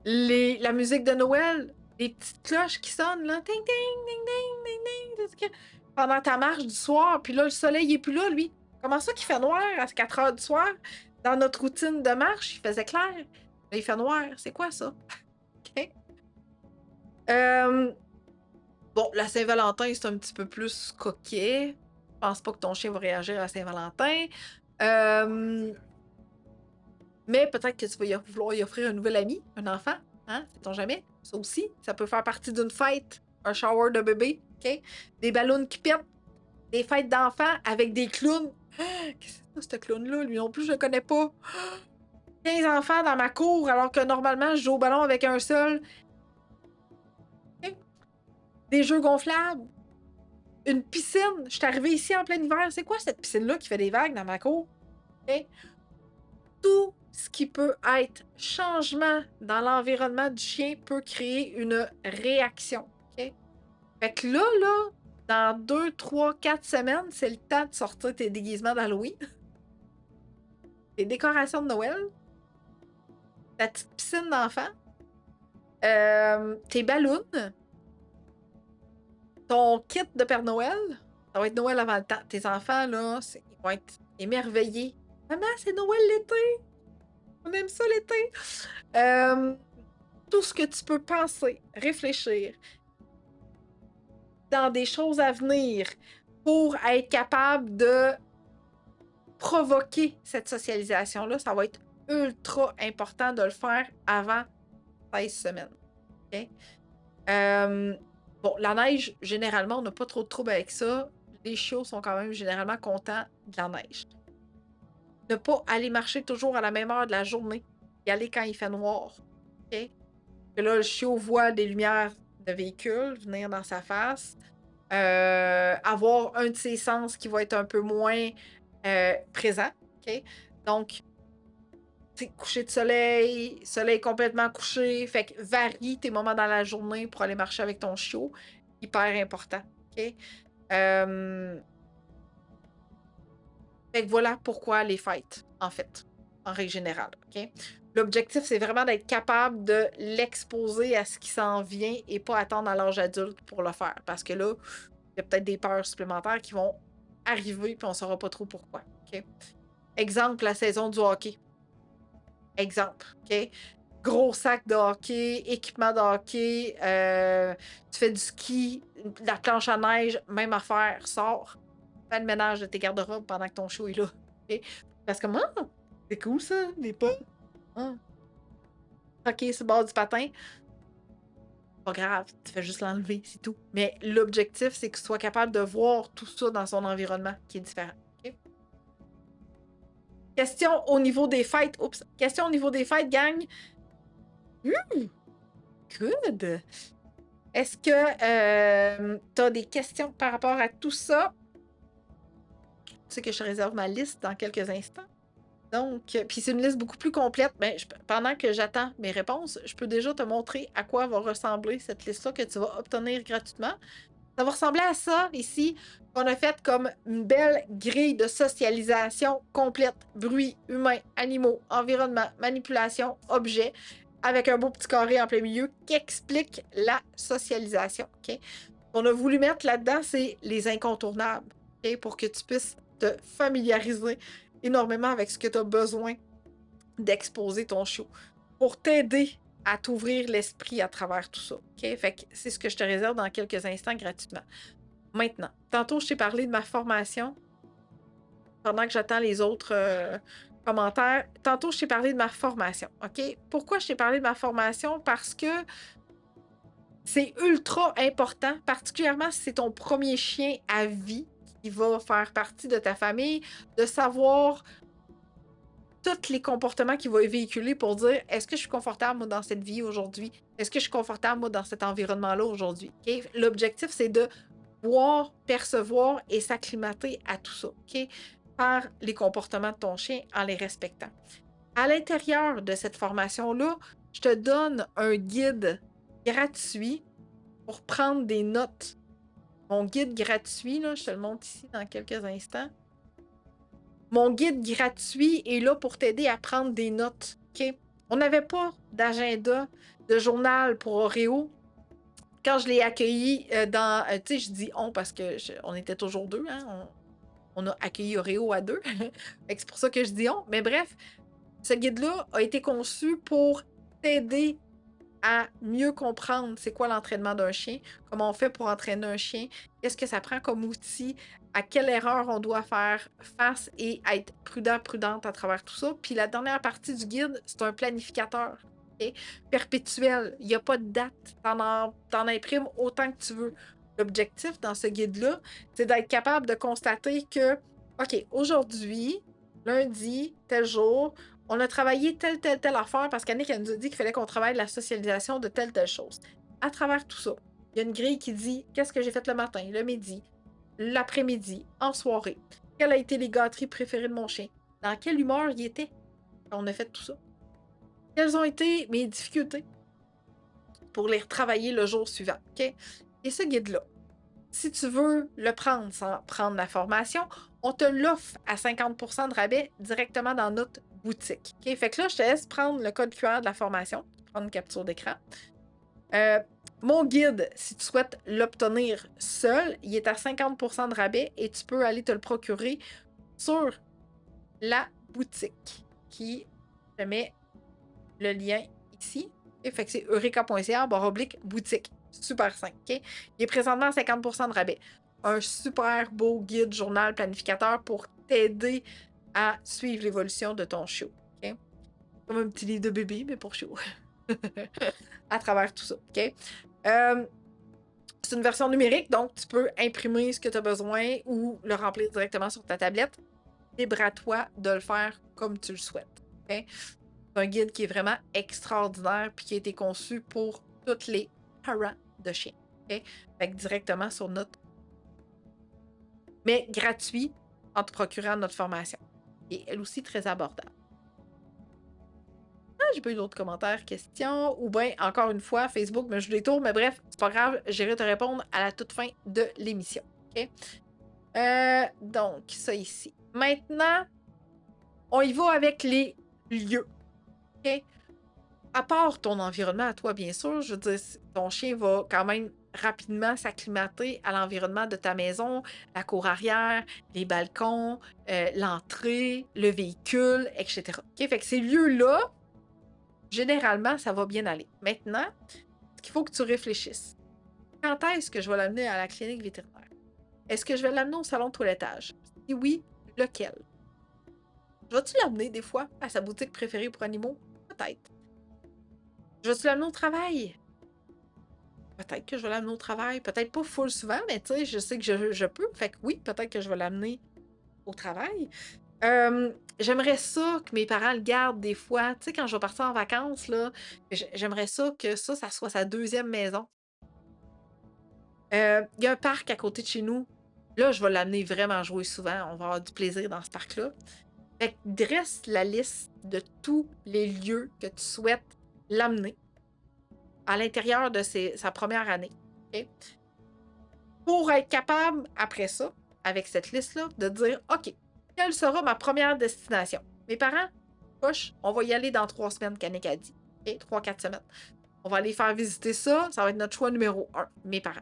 La musique de Noël, les petites cloches qui sonnent, là. Ting, ting, ting, ting, ting, ting. Pendant ta marche du soir, puis là, le soleil il est plus là, lui. Comment ça qu'il fait noir à 4 heures du soir? Dans notre routine de marche, il faisait clair. Là, il fait noir. C'est quoi ça? OK? Bon, la Saint-Valentin, c'est un petit peu plus coquet. Je pense pas que ton chien va réagir à Saint-Valentin. Mais peut-être que tu vas vouloir y offrir un nouvel ami, un enfant. Hein? Sait-on jamais? Ça aussi, ça peut faire partie d'une fête. Un shower de bébé. OK? Des ballons qui pètent. Des fêtes d'enfants avec des clowns. Qu'est-ce que c'est ça, ce clown-là? Lui non plus, je le connais pas. 15 enfants dans ma cour, alors que normalement, je joue au ballon avec un seul. OK? Des jeux gonflables. Une piscine. Je suis arrivée ici en plein hiver. C'est quoi cette piscine-là qui fait des vagues dans ma cour? OK? Tout ce qui peut être changement dans l'environnement du chien peut créer une réaction. OK? Fait que là, dans 2, 3, 4 semaines, c'est le temps de sortir tes déguisements d'Halloween. Tes décorations de Noël. Ta petite piscine d'enfant. Tes ballons. Ton kit de Père Noël. Ça va être Noël avant le temps. Tes enfants, là, ils vont être émerveillés. Maman, c'est Noël l'été! On aime ça l'été! Tout ce que tu peux penser, réfléchir dans des choses à venir pour être capable de provoquer cette socialisation-là, ça va être ultra important de le faire avant 16 semaines. OK? Bon, la neige, généralement, on n'a pas trop de troubles avec ça. Les chiots sont quand même généralement contents de la neige. Ne pas aller marcher toujours à la même heure de la journée. Y aller quand il fait noir. OK? Que là, le chiot voit des lumières de véhicules venir dans sa face. Avoir un de ses sens qui va être un peu moins présent. OK? Donc, coucher de soleil, soleil complètement couché. Fait que varie tes moments dans la journée pour aller marcher avec ton chiot. Hyper important. OK? Fait que voilà pourquoi les fêtes, en fait, en règle générale. OK? L'objectif, c'est vraiment d'être capable de l'exposer à ce qui s'en vient et pas attendre à l'âge adulte pour le faire. Parce que là, il y a peut-être des peurs supplémentaires qui vont arriver puis on ne saura pas trop pourquoi. OK? Exemple, la saison du hockey. Exemple, OK? Gros sac de hockey, équipement de hockey, tu fais du ski, la planche à neige, même affaire, sors. Fais le ménage de tes garde-robes pendant que ton show est là. OK? Parce que, c'est cool ça, les pas. OK, sur le bord du patin. Pas grave, tu fais juste l'enlever, c'est tout. Mais l'objectif, c'est que tu sois capable de voir tout ça dans son environnement qui est différent. OK? Question au niveau des fêtes. Oups. Question au niveau des fêtes, gang. Good. Est-ce que tu as des questions par rapport à tout ça? Tu sais que je réserve ma liste dans quelques instants. Donc, puis c'est une liste beaucoup plus complète. Mais pendant que j'attends mes réponses, je peux déjà te montrer à quoi va ressembler cette liste-là que tu vas obtenir gratuitement. Ça va ressembler à ça, ici, qu'on a fait comme une belle grille de socialisation complète. Bruit, humain, animaux, environnement, manipulation, objets, avec un beau petit carré en plein milieu qui explique la socialisation. OK? On a voulu mettre là-dedans, c'est les incontournables, OK? Pour que tu puisses te familiariser énormément avec ce que tu as besoin d'exposer ton chiot. Pour t'aider à t'ouvrir l'esprit à travers tout ça. OK? Fait que c'est ce que je te réserve dans quelques instants gratuitement. Maintenant, tantôt, je t'ai parlé de ma formation pendant que j'attends les autres commentaire. Tantôt, je t'ai parlé de ma formation, OK? Pourquoi je t'ai parlé de ma formation? Parce que c'est ultra important, particulièrement si c'est ton premier chien à vie qui va faire partie de ta famille, de savoir tous les comportements qu'il va véhiculer pour dire est-ce que je suis confortable moi, dans cette vie aujourd'hui? Est-ce que je suis confortable moi, dans cet environnement-là aujourd'hui? OK? L'objectif, c'est de voir, percevoir et s'acclimater à tout ça, OK? Par les comportements de ton chien en les respectant. À l'intérieur de cette formation-là, je te donne un guide gratuit pour prendre des notes. Mon guide gratuit, là, je te le montre ici dans quelques instants. Mon guide gratuit est là pour t'aider à prendre des notes. OK? On n'avait pas d'agenda, de journal pour Oreo. Quand je l'ai accueilli dans. Tu sais, je dis on parce on était toujours deux. Hein? On a accueilli Oreo à deux. C'est pour ça que je dis on. Mais bref, ce guide-là a été conçu pour t'aider à mieux comprendre c'est quoi l'entraînement d'un chien, comment on fait pour entraîner un chien, qu'est-ce que ça prend comme outil, à quelle erreur on doit faire face et être prudente à travers tout ça. Puis la dernière partie du guide, c'est un planificateur perpétuel. Il n'y a pas de date. T'en imprimes autant que tu veux. L'objectif dans ce guide-là, c'est d'être capable de constater que, OK, aujourd'hui, lundi, tel jour, on a travaillé telle affaire parce qu'Annick elle nous a dit qu'il fallait qu'on travaille la socialisation de telle chose. À travers tout ça, il y a une grille qui dit qu'est-ce que j'ai fait le matin, le midi, l'après-midi, en soirée. Quelles a été les gâteries préférées de mon chien? Dans quelle humeur il était quand on a fait tout ça? Quelles ont été mes difficultés pour les retravailler le jour suivant? OK? Et ce guide-là, si tu veux le prendre sans prendre la formation, on te l'offre à 50% de rabais directement dans notre boutique. OK? Fait que là, je te laisse prendre le code QR de la formation, prendre une capture d'écran. Mon guide, si tu souhaites l'obtenir seul, il est à 50% de rabais et tu peux aller te le procurer sur la boutique qui te met le lien ici. Et fait que c'est eureka.ca/boutique. Super simple. OK? Il est présentement à 50% de rabais. Un super beau guide, journal, planificateur pour t'aider à suivre l'évolution de ton chiot. OK? Comme un petit livre de bébé, mais pour chiot. À travers tout ça. OK? C'est une version numérique, donc tu peux imprimer ce que tu as besoin ou le remplir directement sur ta tablette. Libre à toi de le faire comme tu le souhaites. OK? C'est un guide qui est vraiment extraordinaire puis qui a été conçu pour tous les parents de chiens. Okay? Fait que directement sur notre... Mais gratuit en te procurant notre formation. Et elle aussi très abordable. J'ai pas eu d'autres commentaires, questions, ou bien, encore une fois, Facebook me joue des tours, mais bref, c'est pas grave, j'irai te répondre à la toute fin de l'émission. OK? Donc, ça ici. Maintenant, on y va avec les lieux. OK? À part ton environnement à toi, bien sûr, je veux dire, ton chien va quand même rapidement s'acclimater à l'environnement de ta maison, la cour arrière, les balcons, l'entrée, le véhicule, etc. OK? Fait que ces lieux-là, généralement, ça va bien aller. Maintenant, ce qu'il faut que tu réfléchisses. Quand est-ce que je vais l'amener à la clinique vétérinaire? Est-ce que je vais l'amener au salon de toilettage? Si oui, lequel? Vas-tu l'amener des fois à sa boutique préférée pour animaux? Peut-être. Je vais-tu l'amener au travail? Peut-être que je vais l'amener au travail. Peut-être pas full souvent, mais tu sais, je sais que je peux. Fait que oui, peut-être que je vais l'amener au travail. J'aimerais ça que mes parents le gardent des fois. Tu sais, quand je vais partir en vacances, là, j'aimerais ça que ça soit sa deuxième maison. Il y a un parc à côté de chez nous. Là, je vais l'amener vraiment jouer souvent. On va avoir du plaisir dans ce parc-là. Fait que dresse la liste de tous les lieux que tu souhaites l'amener à l'intérieur de sa première année. Okay? Pour être capable, après ça, avec cette liste-là, de dire, OK, quelle sera ma première destination? Mes parents, poche, on va y aller dans 3 semaines, qu'Annick a dit. Okay? 3-4 semaines. On va aller faire visiter ça. Ça va être notre choix numéro 1, mes parents.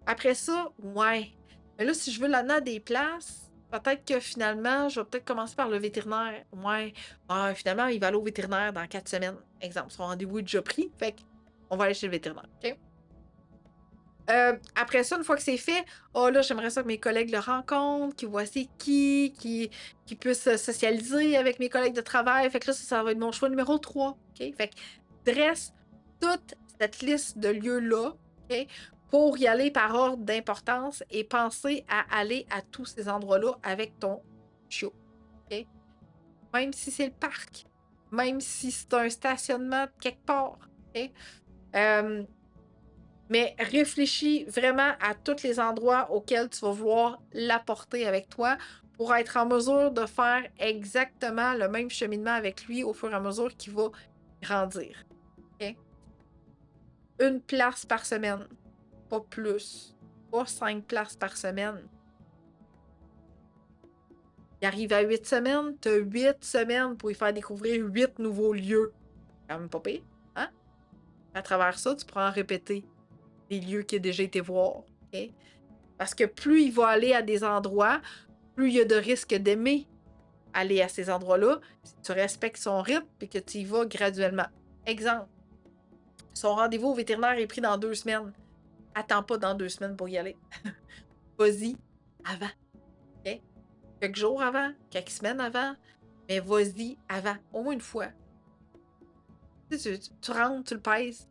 Après ça, ouais. Mais là, si je veux l'amener à des places, peut-être que finalement, je vais peut-être commencer par le vétérinaire. Ouais. Finalement, il va aller au vétérinaire dans 4 semaines. Exemple, son rendez-vous est déjà pris. Fait qu'on va aller chez le vétérinaire. OK? Après ça, une fois que c'est fait, oh là, j'aimerais ça que mes collègues le rencontrent, qu'ils voient c'est qui puissent socialiser avec mes collègues de travail. Fait que là, ça va être mon choix numéro 3. OK? Fait que dresse toute cette liste de lieux-là, OK? Pour y aller par ordre d'importance et penser à aller à tous ces endroits-là avec ton chiot. OK? Même si c'est le parc, même si c'est un stationnement de quelque part. OK? Mais réfléchis vraiment à tous les endroits auxquels tu vas vouloir l'apporter avec toi pour être en mesure de faire exactement le même cheminement avec lui au fur et à mesure qu'il va grandir. OK? Une place par semaine, pas plus. Pas 5 places par semaine. Il arrive à 8 semaines, tu as 8 semaines pour y faire découvrir 8 nouveaux lieux. Quand même pas pire, hein? À travers ça, tu pourras en répéter des lieux qu'il a déjà été voir. OK? Parce que plus il va aller à des endroits, plus il y a de risques d'aimer aller à ces endroits-là si tu respectes son rythme et que tu y vas graduellement. Exemple, son rendez-vous au vétérinaire est pris dans 2 semaines. Attends pas dans 2 semaines pour y aller. Vas-y avant. OK? Quelques jours avant, quelques semaines avant, mais vas-y avant, au moins une fois. Tu rentres, tu le pèses,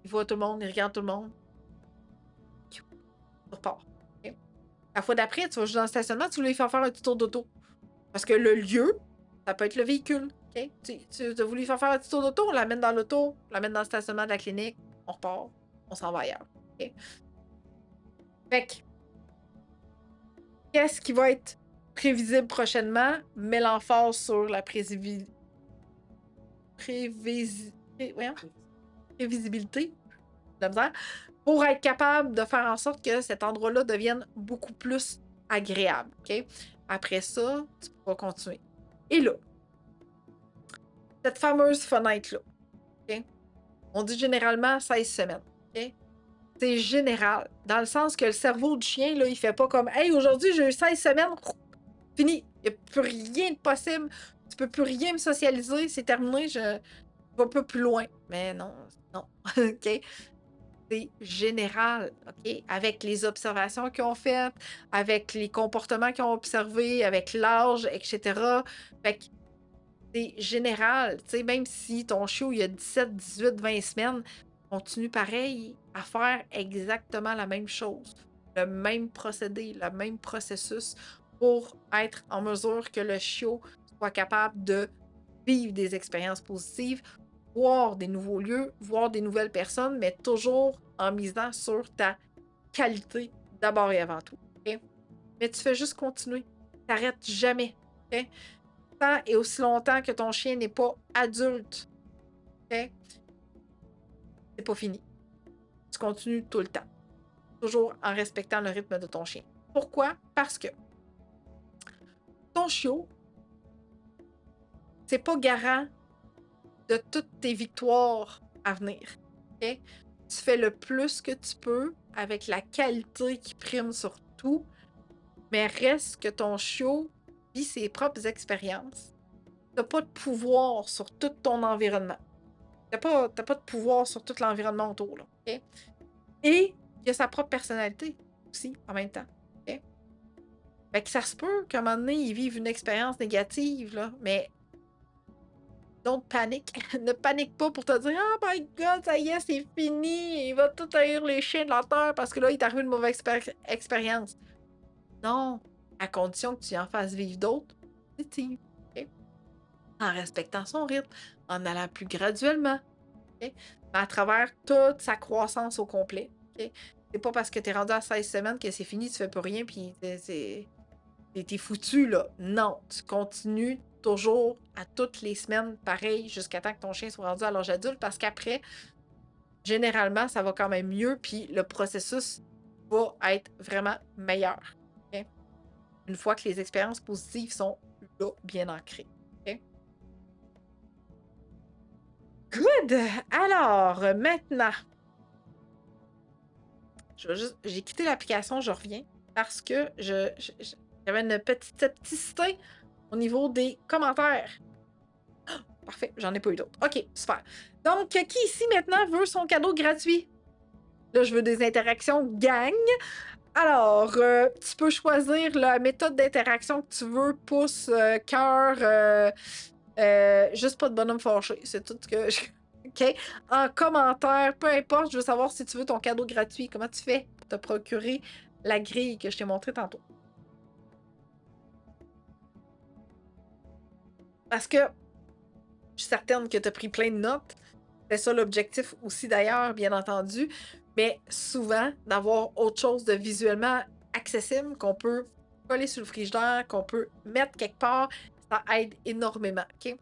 il voit tout le monde, il regarde tout le monde. Tu repars. Okay? La fois d'après, tu vas juste dans le stationnement, tu lui fais faire un petit tour d'auto. Parce que le lieu, ça peut être le véhicule. Okay? Tu as voulu faire un petit tour d'auto, on l'amène dans l'auto, on l'amène dans le stationnement de la clinique, on repart, on s'en va ailleurs. Okay? Fait que, qu'est-ce qui va être prévisible prochainement? Mets l'emphase sur la prévisibilité de la misère, pour être capable de faire en sorte que cet endroit-là devienne beaucoup plus agréable. Okay? Après ça, tu pourras continuer. Et là, cette fameuse fenêtre-là, okay? On dit généralement 16 semaines. Okay? C'est général, dans le sens que le cerveau du chien, là, il fait pas comme « Hey, aujourd'hui, j'ai eu 16 semaines, fini, il n'y a plus rien de possible, tu peux plus rien me socialiser, c'est terminé, je vais pas plus loin. » Mais non, OK? C'est général, OK? Avec les observations qu'ils ont faites, avec les comportements qu'ils ont observés, avec l'âge, etc. Fait que c'est général, tu sais, même si ton chiot, il y a 17, 18, 20 semaines, continue pareil à faire exactement la même chose, le même procédé, le même processus pour être en mesure que le chiot soit capable de vivre des expériences positives, voir des nouveaux lieux, voir des nouvelles personnes, mais toujours en misant sur ta qualité d'abord et avant tout. Okay? Mais tu fais juste continuer. Tu n'arrêtes jamais. Okay? Tant et aussi longtemps que ton chien n'est pas adulte. Okay? C'est pas fini. Tu continues tout le temps. Toujours en respectant le rythme de ton chien. Pourquoi? Parce que ton chiot, c'est pas garant de toutes tes victoires à venir. Okay? Tu fais le plus que tu peux avec la qualité qui prime sur tout, mais reste que ton chiot vit ses propres expériences. Tu n'as pas de pouvoir sur tout ton environnement. Tu n'as pas de pouvoir sur tout l'environnement autour. Là, okay? Et il a sa propre personnalité aussi, en même temps. Okay? Fait que ça se peut qu'à un moment donné, il vive une expérience négative, là, mais don't panique. Ne panique pas pour te dire « Oh my God, ça y est, c'est fini. Il va tout haïr les chiens de la terre parce que là, il est arrivé une mauvaise expérience. » Non, à condition que tu en fasses vivre d'autres positives. Okay? En respectant son rythme, en allant plus graduellement. Okay? À travers toute sa croissance au complet. Okay? C'est pas parce que tu es rendu à 16 semaines que c'est fini, tu fais plus rien, puis t'es foutu, là. Non, tu continues toujours à toutes les semaines, pareil, jusqu'à temps que ton chien soit rendu à l'âge adulte, parce qu'après, généralement, ça va quand même mieux, puis le processus va être vraiment meilleur. Okay? Une fois que les expériences positives sont là, bien ancrées. Okay? Good! Alors, maintenant, j'ai quitté l'application, je reviens, parce que j'avais une petite scepticité au niveau des commentaires. Parfait, j'en ai pas eu d'autres. OK, super. Donc, qui ici maintenant veut son cadeau gratuit? Là, je veux des interactions gang. Alors, tu peux choisir la méthode d'interaction que tu veux, pouce, cœur, juste pas de bonhomme fâché. C'est tout ce que je... OK? En commentaire, peu importe, je veux savoir si tu veux ton cadeau gratuit. Comment tu fais pour te procurer la grille que je t'ai montrée tantôt? Parce que je suis certaine que tu as pris plein de notes. C'est ça l'objectif aussi d'ailleurs, bien entendu. Mais souvent, d'avoir autre chose de visuellement accessible qu'on peut coller sur le frigidaire, qu'on peut mettre quelque part, ça aide énormément. OK?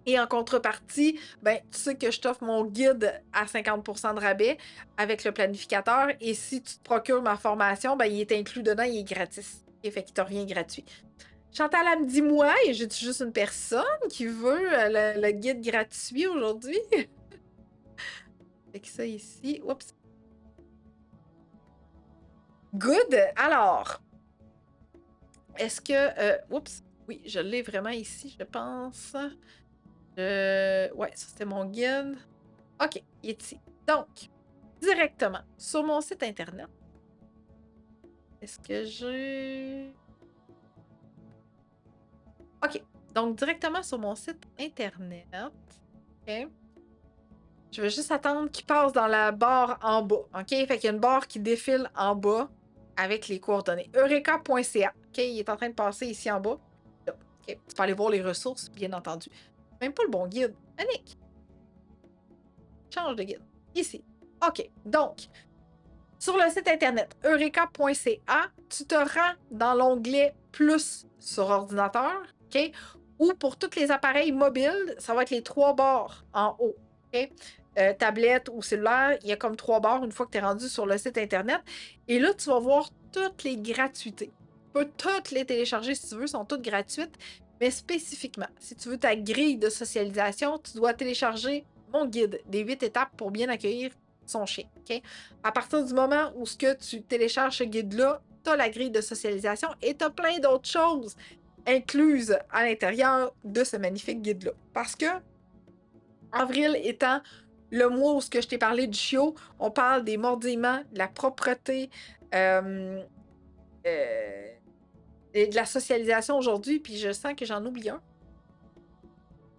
Et en contrepartie, ben, tu sais que je t'offre mon guide à 50% de rabais avec le planificateur. Et si tu te procures ma formation, ben, il est inclus dedans, il est gratis. Et fait qu'il t'a rien gratuit. Chantal, elle me dit moi, et j'ai juste une personne qui veut le guide gratuit aujourd'hui. Fait que ça ici. Oups. Good. Alors, est-ce que... oups. Oui, je l'ai vraiment ici, je pense. Ouais, ça c'était mon guide. OK, il est ici. Donc, directement sur mon site internet. Est-ce que j'ai... OK. Donc, directement sur mon site internet. OK. Je vais juste attendre qu'il passe dans la barre en bas. OK? Fait qu'il y a une barre qui défile en bas avec les coordonnées. Eureka.ca. OK? Il est en train de passer ici en bas. Là. OK? Tu peux aller voir les ressources, bien entendu. Même pas le bon guide. Annick! Change de guide. Ici. OK. Donc, sur le site internet eureka.ca, tu te rends dans l'onglet Plus sur ordinateur. OK? Ou pour tous les appareils mobiles, ça va être les 3 barres en haut. OK? Tablette ou cellulaire, il y a comme 3 barres une fois que tu es rendu sur le site internet. Et là, tu vas voir toutes les gratuités. Tu peux toutes les télécharger si tu veux, sont toutes gratuites. Mais spécifiquement, si tu veux ta grille de socialisation, tu dois télécharger mon guide des 8 étapes pour bien accueillir son chien. Okay? À partir du moment où tu télécharges ce guide-là, tu as la grille de socialisation et tu as plein d'autres choses incluses à l'intérieur de ce magnifique guide-là. Parce que avril étant le mois où je t'ai parlé du chiot, on parle des mordillements, de la propreté, et de la socialisation aujourd'hui, puis je sens que j'en oublie un.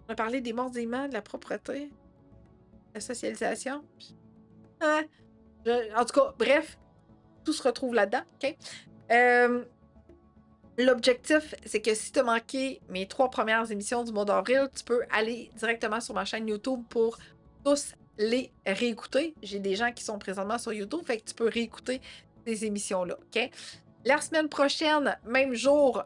On a parlé des mordillements, de la propreté, de la socialisation. En tout cas, bref, tout se retrouve là-dedans. OK? L'objectif, c'est que si tu as manqué mes 3 premières émissions du mois d'avril, tu peux aller directement sur ma chaîne YouTube pour tous les réécouter. J'ai des gens qui sont présentement sur YouTube, fait que tu peux réécouter ces émissions-là. OK? La semaine prochaine, même jour,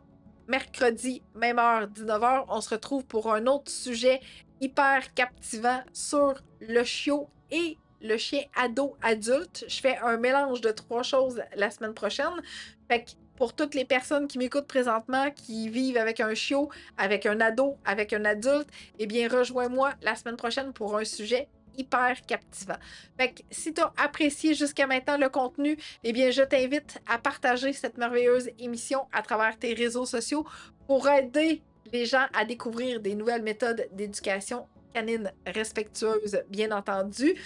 mercredi, même heure, 19h, on se retrouve pour un autre sujet hyper captivant sur le chiot et le chien ado-adulte. Je fais un mélange de 3 choses la semaine prochaine. Fait que pour toutes les personnes qui m'écoutent présentement, qui vivent avec un chiot, avec un ado, avec un adulte, eh bien, rejoins-moi la semaine prochaine pour un sujet hyper captivant. Fait que si tu as apprécié jusqu'à maintenant le contenu, eh bien, je t'invite à partager cette merveilleuse émission à travers tes réseaux sociaux pour aider les gens à découvrir des nouvelles méthodes d'éducation canine respectueuse, bien entendu.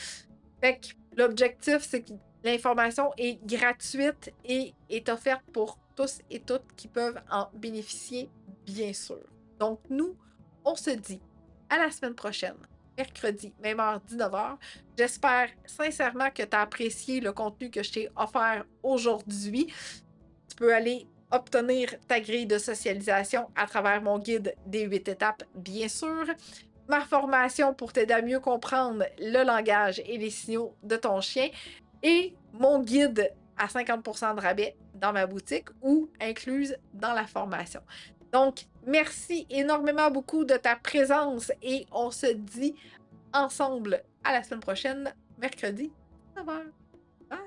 Fait que l'objectif, c'est que l'information est gratuite et est offerte pour tous et toutes qui peuvent en bénéficier, bien sûr. Donc, nous, on se dit à la semaine prochaine, mercredi, même heure, 19h. J'espère sincèrement que tu as apprécié le contenu que je t'ai offert aujourd'hui. Tu peux aller obtenir ta grille de socialisation à travers mon guide des 8 étapes, bien sûr. Ma formation pour t'aider à mieux comprendre le langage et les signaux de ton chien et mon guide à 50% de rabais dans ma boutique ou incluse dans la formation. Donc, merci énormément beaucoup de ta présence et on se dit ensemble à la semaine prochaine, mercredi, 9h. Bye!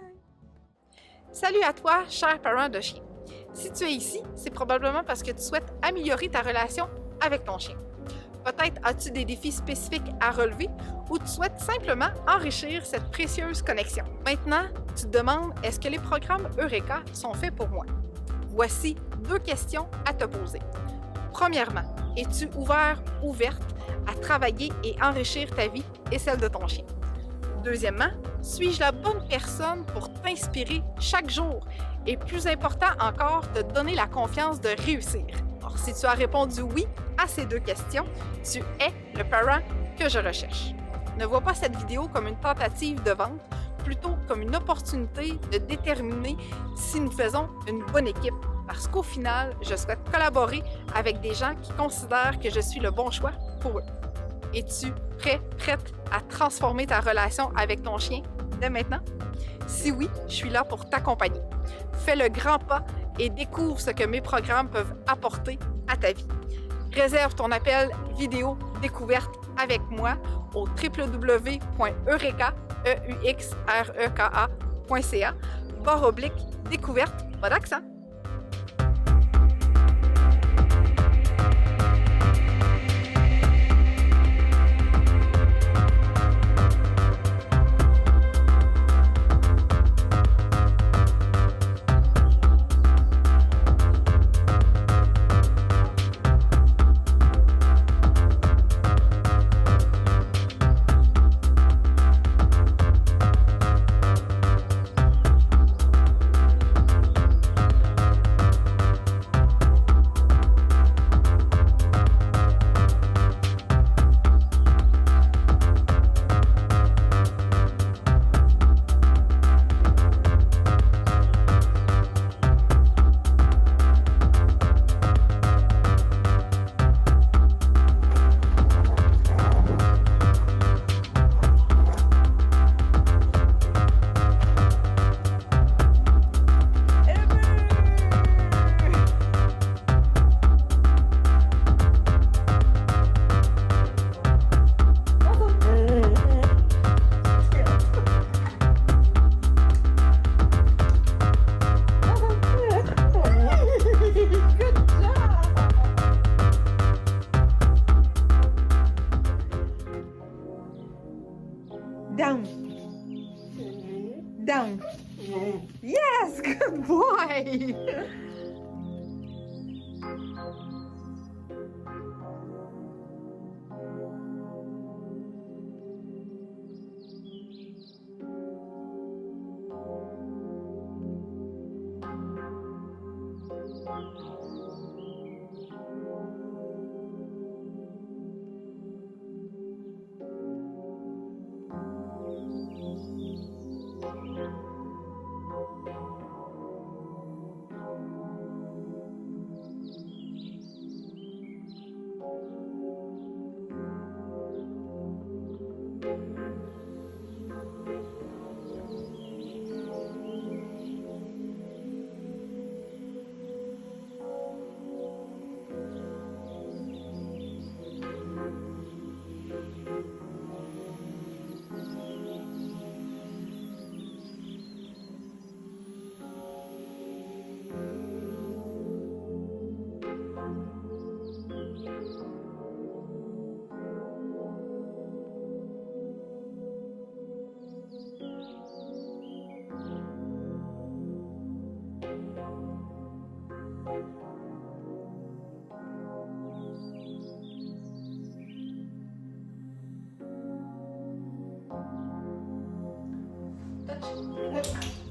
Salut à toi, cher parent de chien. Si tu es ici, c'est probablement parce que tu souhaites améliorer ta relation avec ton chien. Peut-être as-tu des défis spécifiques à relever ou tu souhaites simplement enrichir cette précieuse connexion. Maintenant, tu te demandes, est-ce que les programmes Eureka sont faits pour moi? Voici 2 questions à te poser. Premièrement, es-tu ouverte à travailler et enrichir ta vie et celle de ton chien? Deuxièmement, Suis-je la bonne personne pour t'inspirer chaque jour? Et plus important encore, te donner la confiance de réussir. Alors, si tu as répondu oui à ces 2 questions, tu es le parent que je recherche. Ne vois pas cette vidéo comme une tentative de vente, plutôt comme une opportunité de déterminer si nous faisons une bonne équipe. Parce qu'au final, je souhaite collaborer avec des gens qui considèrent que je suis le bon choix pour eux. Es-tu prête à transformer ta relation avec ton chien dès maintenant? Si oui, je suis là pour t'accompagner. Fais le grand pas et découvre ce que mes programmes peuvent apporter à ta vie. Réserve ton appel vidéo découverte avec moi au www.eureka.ca/découverte, pas d'accent. Down. Down. Yes, good boy. Touch.